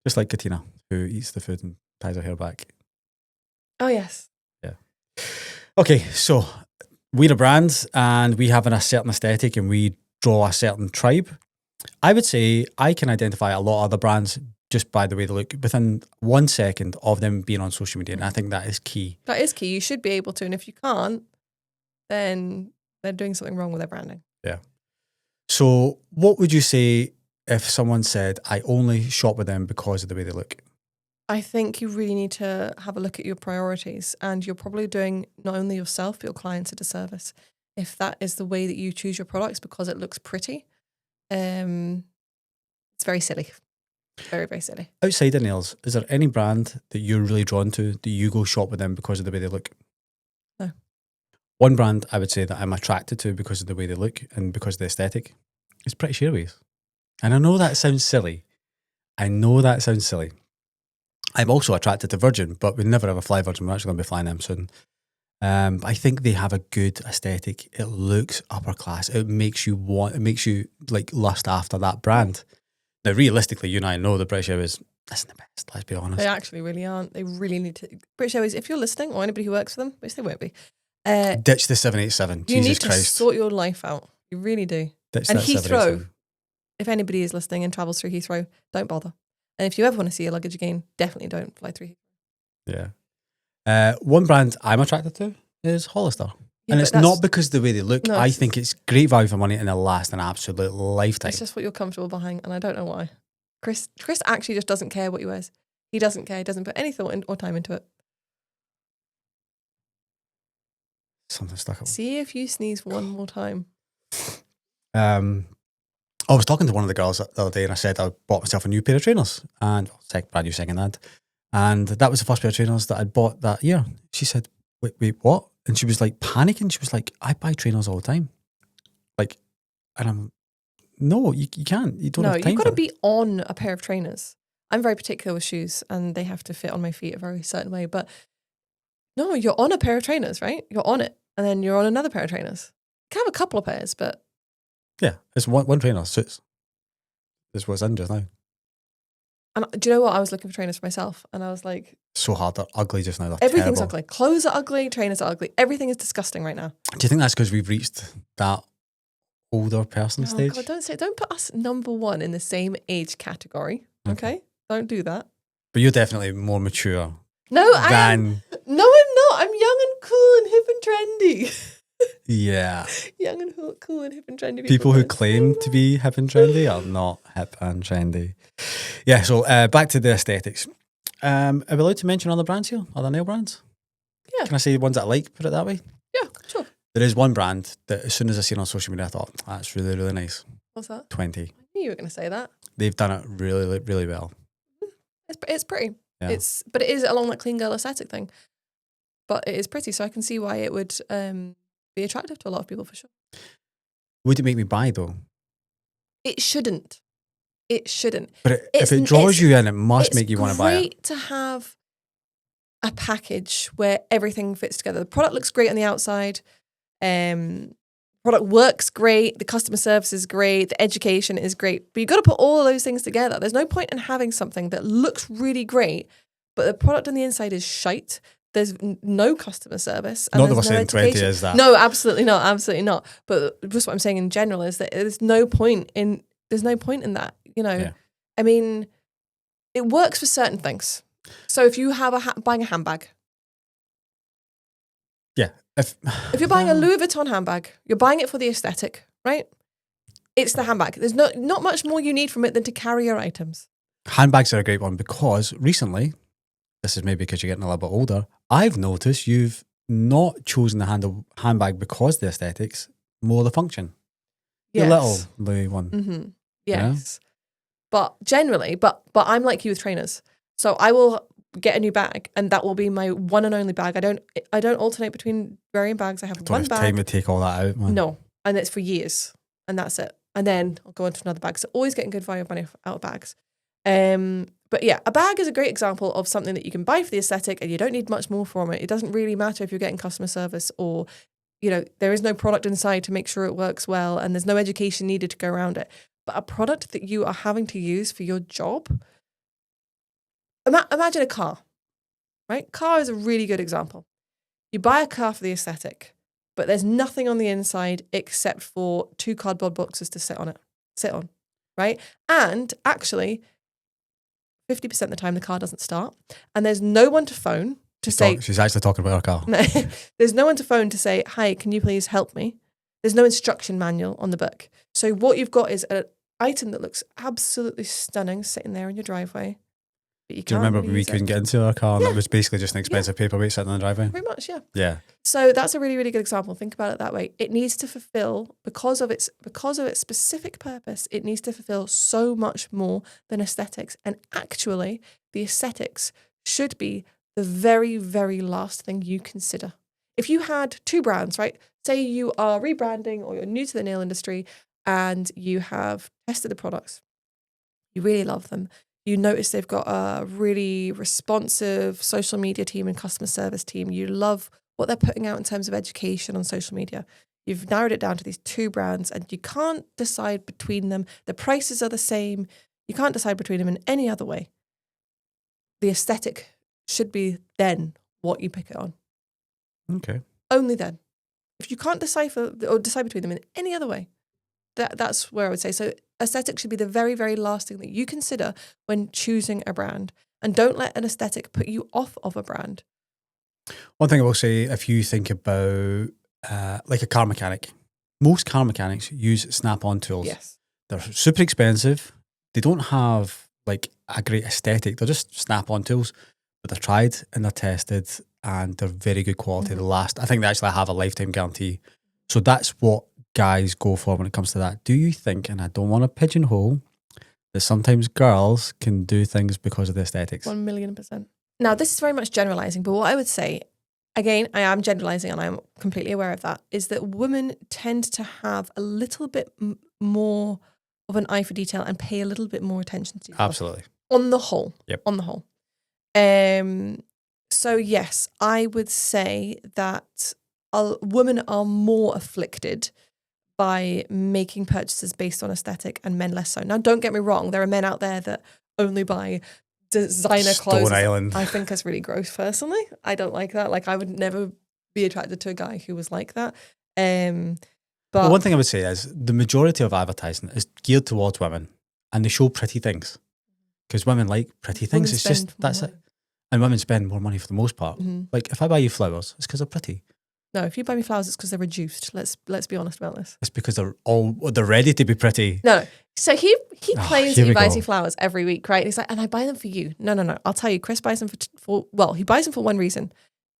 Just like Katina, who eats the food and ties her hair back. Oh yes. Yeah. Okay, so we're a brand and we have a certain aesthetic and we draw a certain tribe. I would say I can identify a lot of other brands just by the way they look within 1 second of them being on social media. And I think that is key. That is key. You should be able to. And if you can't, then they're doing something wrong with their branding. Yeah. So what would you say if someone said, I only shop with them because of the way they look? I think you really need to have a look at your priorities, and you're probably doing not only yourself, but your clients a disservice. If that is the way that you choose your products because it looks pretty, it's very silly. Very, very silly. Outside of nails, is there any brand that you're really drawn to that you go shop with them because of the way they look? No. One brand I would say that I'm attracted to because of the way they look and because of the aesthetic is British Airways. And I know that sounds silly. I'm also attracted to Virgin, but we never ever fly Virgin. We're actually going to be flying them soon. But I think they have a good aesthetic. It looks upper class. It makes you like lust after that brand. Now, realistically, you and I know the British Airways isn't the best, let's be honest. They actually really aren't. They really need to. British Airways, if you're listening, or anybody who works for them, which they won't be, ditch the 787. You Jesus need Christ. to sort your life out. You really do. Ditch And that Heathrow, 787. if anybody is listening and travels through Heathrow, don't bother. And if you ever want to see your luggage again, definitely don't fly through Heathrow. Yeah. One brand I'm attracted to is Hollister. Yeah, and but it's that's- not because of the way they look. No, I it's- think it's great value for money and it'll last an absolute lifetime. It's just what you're comfortable buying, and I don't know why. Chris actually just doesn't care what he wears. He doesn't care. He doesn't put any thought or time into it. Something stuck up. See if you sneeze one more time. I was talking to one of the girls the other day and I said I bought myself a new pair of trainers and brand new second hand. And that was the first pair of trainers that I'd bought that year. She said, wait, what? And she was like panicking. She was like, I buy trainers all the time. Like, and I'm, no, you can't. You don't have time. You've got for to be on a pair of trainers. I'm very particular with shoes and they have to fit on my feet a very certain way. But no, you're on a pair of trainers, right? You're on it. And then you're on another pair of trainers. You can have a couple of pairs, but... Yeah, it's one trainer suits. This was in just now. And do you know what? I was looking for trainers for myself and I was like... So hard. They're ugly just now. They're Everything's terrible. ugly. Clothes are ugly. Trainers are ugly. Everything is disgusting right now. Do you think that's because we've reached that older person Oh stage? God, don't put us number one in the same age category. Okay? Don't do that. But you're definitely more mature No, I am. than... No, I'm not. I'm young and cool and hip and trendy. Yeah. Young and cool and hip and trendy. People who don't claim say to be hip and trendy are not hip and trendy. Yeah, so back to the aesthetics. Are we allowed to mention other brands here? Other nail brands? Yeah. Can I say ones that I like, put it that way? Yeah, sure. There is one brand that as soon as I seen it on social media, I thought, that's really, really nice. What's that? 20. I knew you were going to say that. They've done it really, really well. It's pretty. Yeah. But it is along that clean girl aesthetic thing. But it is pretty, so I can see why it would be attractive to a lot of people for sure. Would it make me buy though? It shouldn't. It shouldn't. But if it draws you in, it must make you want to buy it. It's great to have a package where everything fits together. The product looks great on the outside. Product works great. The customer service is great. The education is great. But you've got to put all of those things together. There's no point in having something that looks really great, but the product on the inside is shite. There's no customer service. And Not that we're there's no saying 20 education. is that. No, absolutely not. Absolutely not. But just what I'm saying in general is that there's no point in that. You know, Yeah. I mean, it works for certain things. So if you have buying a handbag, Yeah. if you're buying a Louis Vuitton handbag, you're buying it for the aesthetic, right? It's the handbag. There's not much more you need from it than to carry your items. Handbags are a great one because recently, this is maybe because you're getting a little bit older, I've noticed you've not chosen the handbag because the aesthetics, more the function. Yes. The little Louis one. Mm-hmm. Yes. But generally, but I'm like you with trainers. So I will get a new bag and that will be my one and only bag. I don't alternate between varying bags. I have Don't one have bag. time to take all that out, man. No. And it's for years. And that's it. And then I'll go into another bag. So always getting good value of money out of bags. But yeah, a bag is a great example of something that you can buy for the aesthetic and you don't need much more from it. It doesn't really matter if you're getting customer service or, there is no product inside to make sure it works well and there's no education needed to go around it. But a product that you are having to use for your job, imagine a car, right? Car is a really good example. You buy a car for the aesthetic, but there's nothing on the inside except for 2 cardboard boxes to sit on, right? And actually, 50% of the time the car doesn't start and there's no one to phone to say... She's actually talking about her car. There's no one to phone to say, hi, can you please help me? There's no instruction manual on the book. So what you've got is an item that looks absolutely stunning sitting there in your driveway. But you Do you remember when we couldn't get into our car and it was basically just an expensive paperweight sitting in the driveway? Pretty much, yeah. Yeah. So that's a really, really good example. Think about it that way. It needs to fulfill, because of its specific purpose, it needs to fulfill so much more than aesthetics. And actually, the aesthetics should be the very, very last thing you consider. If you had 2 brands, right? Say you are rebranding or you're new to the nail industry and you have tested the products. You really love them. You notice they've got a really responsive social media team and customer service team. You love what they're putting out in terms of education on social media. You've narrowed it down to these 2 brands and you can't decide between them. The prices are the same. You can't decide between them in any other way. The aesthetic should be then what you pick it on. Okay. Only then. If you can't decide between them in any other way, that's where I would say. So aesthetic should be the very, very last thing that you consider when choosing a brand. And don't let an aesthetic put you off of a brand. One thing I will say, if you think about like a car mechanic, most car mechanics use snap-on tools. Yes. They're super expensive. They don't have like a great aesthetic. They're just snap-on tools, but they're tried and they're tested and they're very good quality. They last. I think they actually have a lifetime guarantee. So that's what guys go for when it comes to that. Do you think, and I don't want to pigeonhole, that sometimes girls can do things because of the aesthetics? 1,000,000%. Now, this is very much generalizing, but what I would say, again, I am generalizing and I'm completely aware of that, is that women tend to have a little bit more of an eye for detail and pay a little bit more attention to detail. Absolutely. On the whole. Yep. On the whole. So yes, I would say that women are more afflicted by making purchases based on aesthetic and men less so. Now, don't get me wrong. There are men out there that only buy designer clothes. Stone Island. I think that's really gross personally. I don't like that. Like I would never be attracted to a guy who was like that. But one thing I would say is the majority of advertising is geared towards women and they show pretty things because women like pretty things. women It's just, spend that's more. it. And women spend more money for the most part. Mhm. Like if I buy you flowers, it's because they're pretty. No, if you buy me flowers, it's because they're reduced. Let's be honest about this. It's because they're ready to be pretty. No. So he claims that here he we buys go. you flowers every week, right? And he's like, and I buy them for you. No. I'll tell you, Chris buys them he buys them for one reason.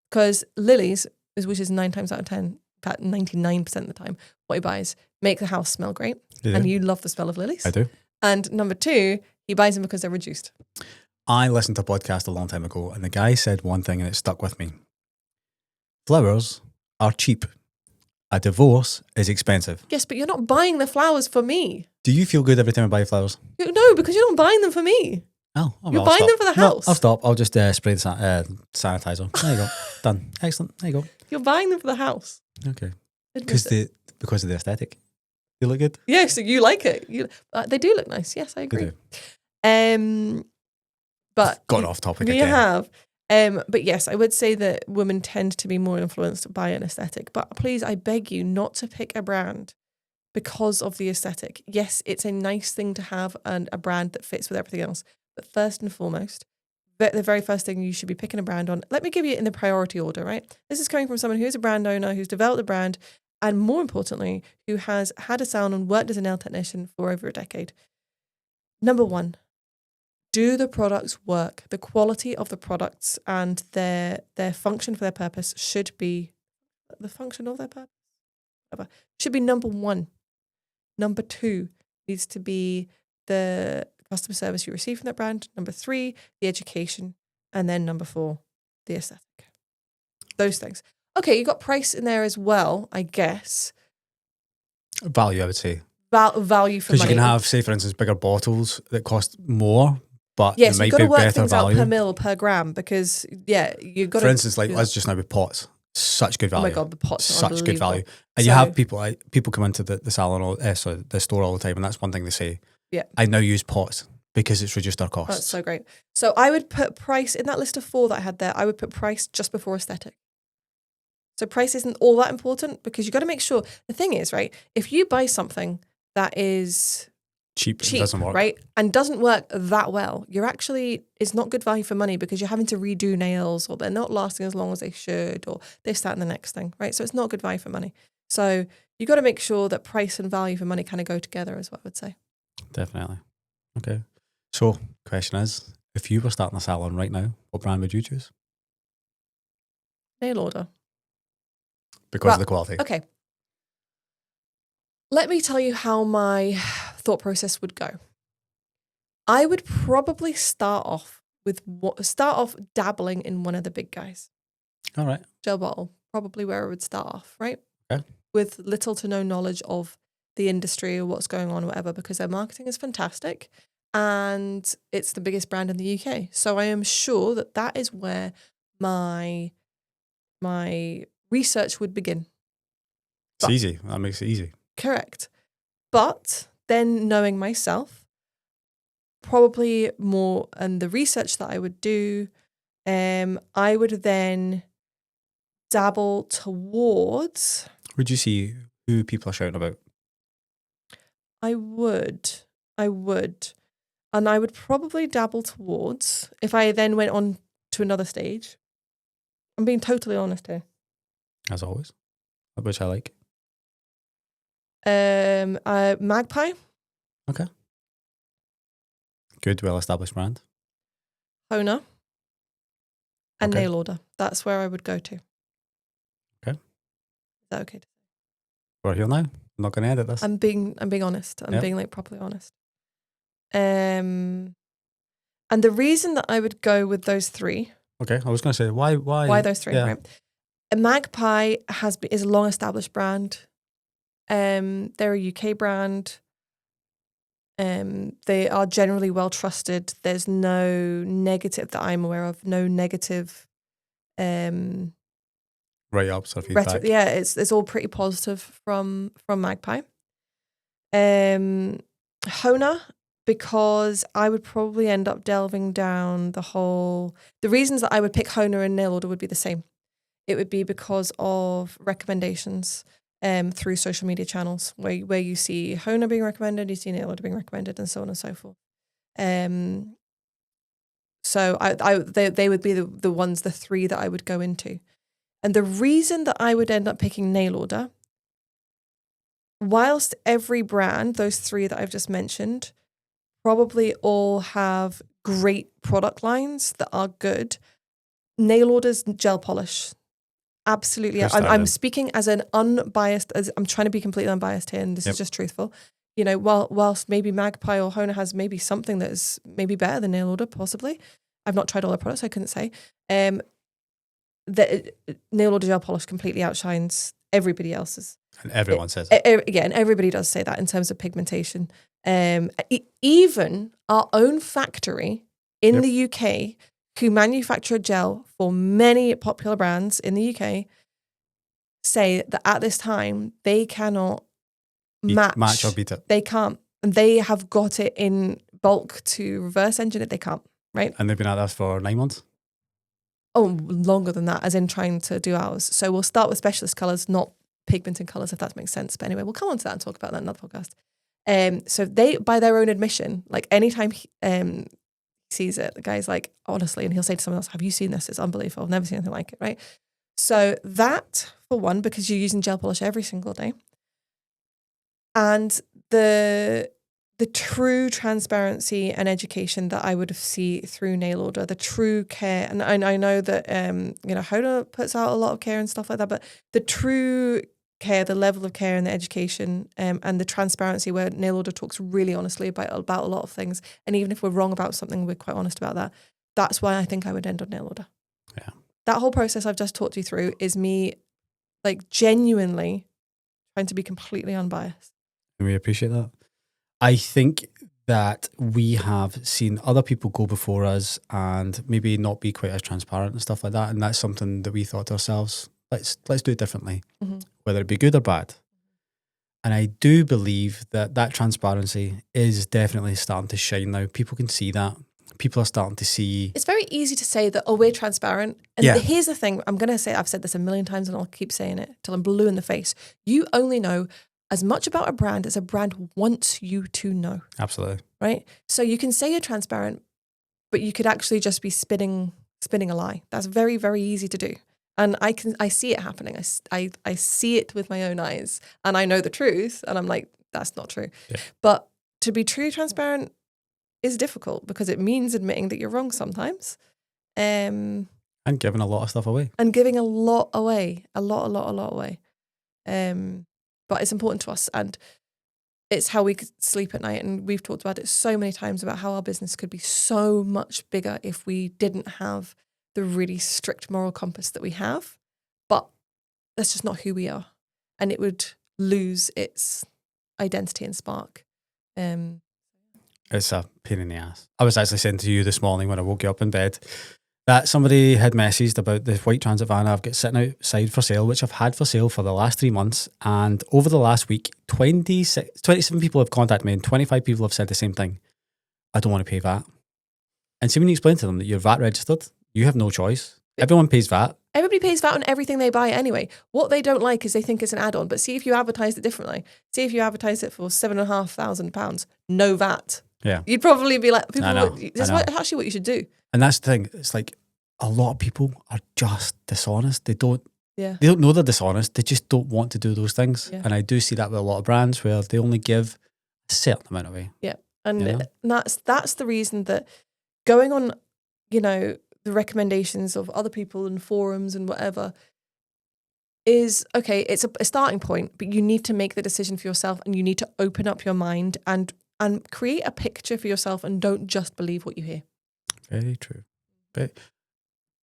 Because lilies, which is 9 times out of 10, in fact 99% of the time, what he buys, make the house smell great. Yeah. And you love the smell of lilies. I do. And number 2, he buys them because they're reduced. I listened to a podcast a long time ago and the guy said one thing and it stuck with me. Flowers are cheap. A divorce is expensive. Yes, but you're not buying the flowers for me. Do you feel good every time I buy flowers? No, because you're not buying them for me. Oh, You're I'll buying stop. them for the No, house. I'll stop. I'll just spray the sanitizer. There you go. Done. Excellent. There you go. You're buying them for the house. Okay. Admit it. Because of the aesthetic. They look good. Yeah, so you like it. They do look nice. Yes, I agree. They do. But Gone off topic you again. have. But yes, I would say that women tend to be more influenced by an aesthetic. But please, I beg you not to pick a brand because of the aesthetic. Yes, it's a nice thing to have and a brand that fits with everything else. But first and foremost, the very first thing you should be picking a brand on, let me give you it in the priority order, right? This is coming from someone who's a brand owner, who's developed a brand, and more importantly, who has had a salon and worked as a nail technician for over a decade. Number 1, do the products work? The quality of the products and their function for their purpose should be the function of their purpose. Whatever. Should be number 1. Number 2 needs to be the customer service you receive from that brand. Number 3, the education. And then number 4, the aesthetic. Those things. Okay, you got price in there as well, I guess. Value, I would say. Value for Because money. you can have, say, for instance, bigger bottles that cost more, but Yes, it you've might got be to work better things out per value. mil, per gram, because you've got For to. instance, like us just now with pots, such good Oh value. my god, the pots are Such good value. unbelievable. And you So- have people come into the salon, sorry, the store all the time, and that's one thing they say. Yeah. I now use pots because it's reduced our costs. That's so great. So I would put price in that list of 4 that I had there. I would put price just before aesthetic. So price isn't all that important because you got to make sure. The thing is, right? If you buy something that is cheap, cheap, it doesn't work. right, and doesn't work that well, it's not good value for money because you're having to redo nails, or they're not lasting as long as they should, or this, that, and the next thing, right? So it's not good value for money. So you got to make sure that price and value for money kind of go together, is what I would say. Definitely. Okay. So, question is, if you were starting a salon right now, what brand would you choose? Nail order. Because of the quality. Okay. Let me tell you how my thought process would go. I would probably start off dabbling in one of the big guys. All right. Gel bottle, probably where I would start off, right? Okay. With little to no knowledge of the industry or what's going on or whatever, because their marketing is fantastic and it's the biggest brand in the UK. So I am sure that is where my research would begin. It's easy. That makes it easy. Correct. But then knowing myself, probably more, and the research that I would do, I would then dabble towards. Would you see who people are shouting about? I would. And I would probably dabble towards, if I then went on to another stage. I'm being totally honest here. As always. Which I like. Magpie. Okay. Good, well-established brand. Hona. And Okay. Nail Order. That's where I would go to. Okay. Is that okay? We're here now. I'm not going to edit this. I'm being honest. I'm being like properly honest. And the reason that I would go with those 3. Okay, I was going to say why Those 3, yeah. right? A Magpie is a long established brand. They're a UK brand. They are generally well trusted. There's no negative that I'm aware of. No negative. Write-ups or feedback. Yeah, it's all pretty positive from Magpie. Hona, because I would probably end up delving down the reasons that I would pick Hona and Nail Order would be the same. It would be because of recommendations through social media channels where you see Hona being recommended, you see Nail Order being recommended, and so on and so forth. So they would be the ones, the 3 that I would go into. And the reason that I would end up picking Nail Order, whilst every brand, those 3 that I've just mentioned, probably all have great product lines that are good, Nail Order's gel polish. Absolutely. I'm speaking as an unbiased, I'm trying to be completely unbiased here, and this is just truthful. You know, whilst maybe Magpie or Hona has maybe something that is maybe better than Nail Order, possibly. I've not tried all their products, I couldn't say. The Nail Order gel polish completely outshines everybody else's. And everyone says it. And everybody does say that in terms of pigmentation. Even our own factory in the UK, who manufacture gel for many popular brands in the UK, say that at this time they cannot match or beat it. They can't. And they have got it in bulk to reverse engineer it. They can't, right? And they've been at this for 9 months? Oh, longer than that, as in trying to do ours. So we'll start with specialist colours, not pigmenting colours, if that makes sense. But anyway, we'll come on to that and talk about that in another podcast. So they, by their own admission, like anytime he sees it, the guy's like, honestly, and he'll say to someone else, have you seen this? It's unbelievable. I've never seen anything like it, right? So that, for one, because you're using gel polish every single day. And the true transparency and education that I would see through Nail Order, the true care, and I know that Hona puts out a lot of care and stuff like that, but the true care, the level of care and the education, and the transparency where Nail Order talks really honestly about a lot of things, and even if we're wrong about something, we're quite honest about that. That's why I think I would end on Nail Order. Yeah, that whole process I've just talked you through is me, like, genuinely trying to be completely unbiased. we appreciate that. I think that we have seen other people go before us and maybe not be quite as transparent and stuff like that. And that's something that we thought to ourselves, let's do it differently, whether it be good or bad. And I do believe that that transparency is definitely starting to shine now. People can see that. People are starting to see. It's very easy to say that, oh, we're transparent. And here's the thing. I'm going to say, I've said this a million times and I'll keep saying it till I'm blue in the face. You only know as much about a brand as a brand wants you to know. Absolutely. Right? So you can say you're transparent, but you could actually just be spinning a lie. That's very, very easy to do. And I see it happening. I see it with my own eyes and I know the truth. And I'm like, that's not true. Yeah. But to be truly transparent is difficult because it means admitting that you're wrong sometimes. And giving a lot of stuff away. And giving a lot away. A lot away. But it's important to us and it's how we sleep at night. And we've talked about it so many times about how our business could be so much bigger if we didn't have the really strict moral compass that we have. But that's just not who we are. And it would lose its identity and spark. It's a pain in the ass. I was actually saying to you this morning when I woke you up in bed that somebody had messaged about the white transit van I've got sitting outside for sale, which I've had for sale for the last 3 months. And over the last week, 27 people have contacted me and 25 people have said the same thing. I don't want to pay VAT. And see, when you explain to them that you're VAT registered, you have no choice. Everyone pays VAT. Everybody pays VAT on everything they buy anyway. What they don't like is they think it's an add-on. But see if you advertise it differently. See if you advertise it for £7,500, no VAT. Yeah. You'd probably be like, I know. Actually what you should do. And that's the thing. It's like a lot of people are just dishonest. They don't know they're dishonest. They just don't want to do those things. Yeah. And I do see that with a lot of brands where they only give a certain amount away. Yeah. And that's the reason that going on, the recommendations of other people and forums and whatever is, okay, it's a starting point, but you need to make the decision for yourself and you need to open up your mind and create a picture for yourself and don't just believe what you hear. Very true. But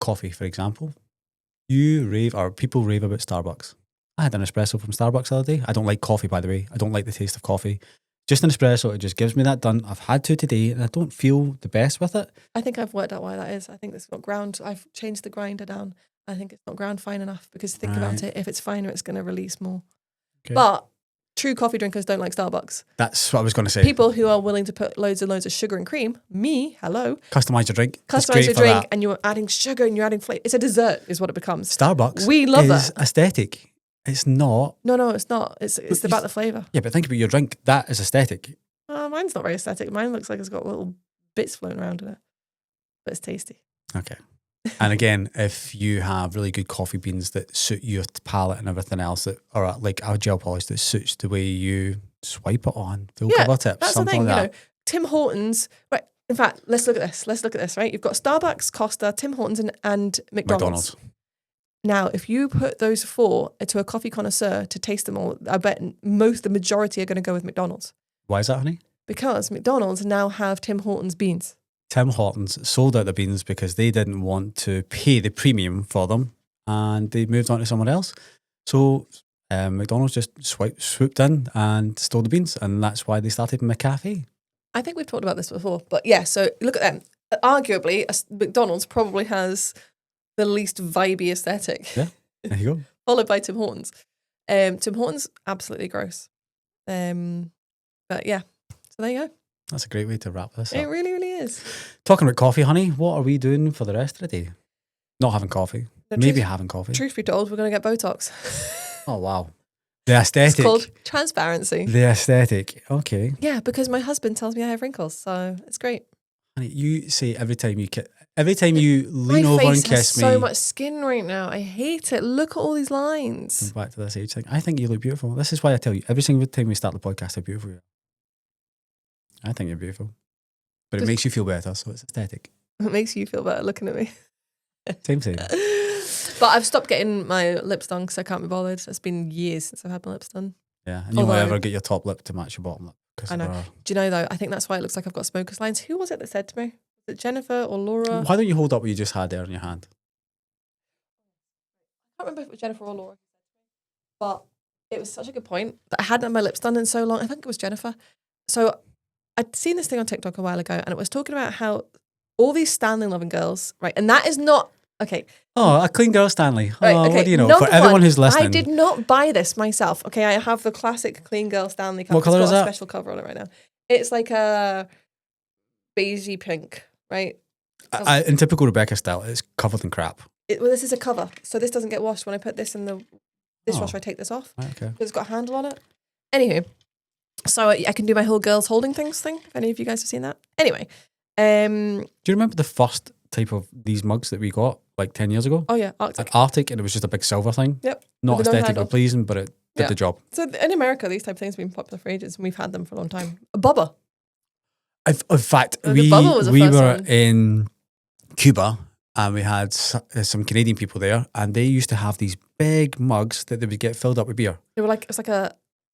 coffee, for example, people rave about Starbucks. I had an espresso from Starbucks the other day. I don't like coffee, by the way. I don't like the taste of coffee. Just an espresso, it just gives me that done. I've had 2 today and I don't feel the best with it. I think I've worked out why that is. I think it's not ground. I've changed the grinder down. I think it's not ground fine enough because think about it. If it's finer, it's going to release more. Okay. But true coffee drinkers don't like Starbucks. That's what I was going to say. People who are willing to put loads and loads of sugar and cream, hello. Customise your drink. Customise your drink and you're adding sugar and you're adding flavour. It's a dessert is what it becomes. Starbucks we love is that. Aesthetic. It's not. No, it's not. It's about the flavour. Yeah, but think about your drink. That is aesthetic. Mine's not very aesthetic. Mine looks like it's got little bits floating around in it. But it's tasty. Okay. And again, if you have really good coffee beans that suit your palate and everything else, or like our gel polish that suits the way you swipe it on, they'll give a tip. That's something the thing, like that. Tim Hortons, right? In fact, let's look at this, right? You've got Starbucks, Costa, Tim Hortons, and McDonald's. Now, if you put those 4 to a coffee connoisseur to taste them all, I bet the majority are going to go with McDonald's. Why is that, honey? Because McDonald's now have Tim Hortons beans. Tim Hortons sold out the beans because they didn't want to pay the premium for them and they moved on to someone else. So McDonald's just swooped in and stole the beans, and that's why they started McCafe. I think we've talked about this before, but yeah, so look at them. Arguably, McDonald's probably has the least vibey aesthetic. Yeah, there you go. Followed by Tim Hortons. Tim Hortons, absolutely gross. But yeah, so there you go. That's a great way to wrap this up. It really, really is. Talking about coffee, honey, what are we doing for the rest of the day? Not having coffee. Maybe having coffee. Truth be told, we're going to get Botox. Oh, wow. The aesthetic. It's called transparency. The aesthetic. Okay. Yeah, because my husband tells me I have wrinkles, so it's great. Honey, you say every time you lean over and kiss me. My face has so much skin right now. I hate it. Look at all these lines. Back to this age thing. I think you look beautiful. This is why I tell you every single time we start the podcast how beautiful you are. I think you're beautiful. But it makes you feel better, so it's aesthetic. It makes you feel better looking at me. Same. But I've stopped getting my lips done because I can't be bothered. It's been years since I've had my lips done. Yeah, and you won't ever get your top lip to match your bottom lip. I know. Do you know, though, I think that's why it looks like I've got smoker's lines. Who was it that said to me? Was it Jennifer or Laura? Why don't you hold up what you just had there in your hand? I can't remember if it was Jennifer or Laura. But it was such a good point that I hadn't had my lips done in so long. I think it was Jennifer. So I'd seen this thing on TikTok a while ago, and it was talking about how all these Stanley loving girls, right? And that is not okay. Oh, a clean girl, Stanley. Right, Oh, okay. what do you know? Number For everyone one, who's listening. I did not buy this myself. Okay, I have the classic clean girl Stanley cup. What colour it's is got a that? special cover on it right now. It's like a beigey pink, right? In typical Rebecca style, it's covered in crap. Well, this is a cover, so this doesn't get washed. When I put this in the dishwasher, I take this off. Right, okay. Because it's got a handle on it. Anywho, so I can do my whole girls holding things thing. If any of you guys have seen that. Anyway. Do you remember the first type of these mugs that we got like 10 years ago? Oh yeah, Arctic. An Arctic, and it was just a big silver thing. Yep. Not With the no aesthetically handle. pleasing, but it did the job. So in America, these type of things have been popular for ages, and we've had them for a long time. A bubba. In fact, The we bubble was the were first one. in Cuba, and we had some Canadian people there, and they used to have these big mugs that they would get filled up with beer. They were like, it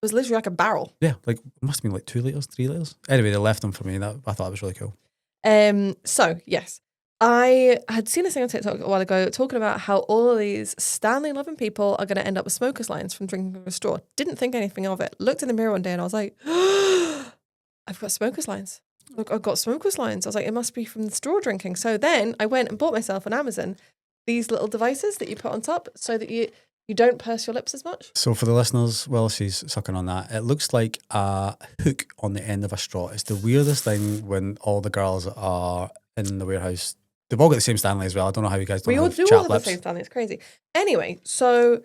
was literally like a barrel. Yeah, like it must have been like 2 litres, 3 litres. Anyway, they left them for me. I thought it was really cool. So yes, I had seen this thing on TikTok a while ago talking about how all of these Stanley loving people are going to end up with smokers lines from drinking from a straw. Didn't think anything of it. Looked in the mirror one day and I was like, I've got smokers lines. Look, I've got smokers lines. I was like, it must be from the straw drinking. So then I went and bought myself on Amazon these little devices that you put on top so that you don't purse your lips as much. So for the listeners, while she's sucking on that, it looks like a hook on the end of a straw. It's the weirdest thing when all the girls are in the warehouse. They've all got the same Stanley as well. I don't know how you guys don't We all have do chat all have the lips. same Stanley. It's crazy. Anyway, so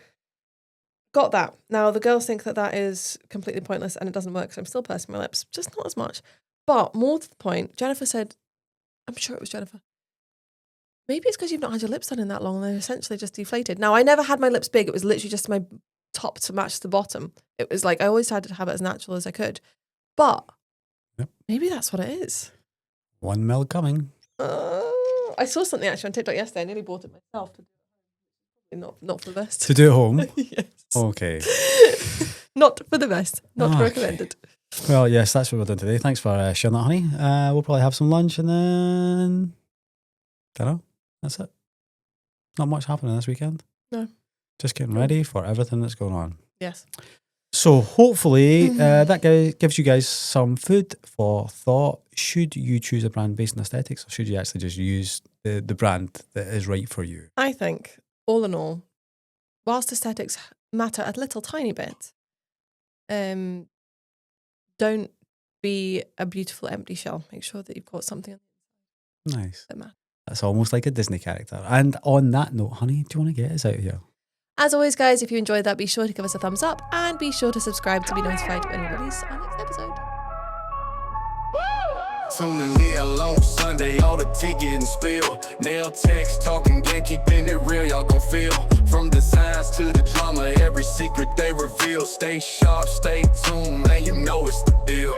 got that. Now the girls think that is completely pointless and it doesn't work. So I'm still pursing my lips, just not as much. But more to the point, Jennifer said, I'm sure it was Jennifer, maybe it's because you've not had your lips done in that long and they're essentially just deflated. Now, I never had my lips big. It was literally just my top to match the bottom. It was like I always tried to have it as natural as I could. But maybe that's what it is. 1 mil coming. I saw something actually on TikTok yesterday. I nearly bought it myself. Not for the best. To do at home? Yes. Okay. Not for the best. Not Okay. recommended. Well, yes, that's what we're doing today. Thanks for sharing that, honey. We'll probably have some lunch and then... don't know. That's it. Not much happening this weekend. No. Just getting ready for everything that's going on. Yes. So hopefully that gives you guys some food for thought. Should you choose a brand based on aesthetics, or should you actually just use the brand that is right for you? I think, all in all, whilst aesthetics matter a little tiny bit, don't be a beautiful empty shell. Make sure that you've got something Nice. that matters. That's almost like a Disney character. And on that note, honey, do you want to get us out of here? As always, guys, if you enjoyed that, be sure to give us a thumbs up and be sure to subscribe to be notified when we release our next episode. Tuning in alone Sunday, all the tea getting spilled. Nail text, talking game, keeping it real, y'all gon' feel. From designs to the drama, every secret they reveal. Stay sharp, stay tuned, man, you know it's the deal.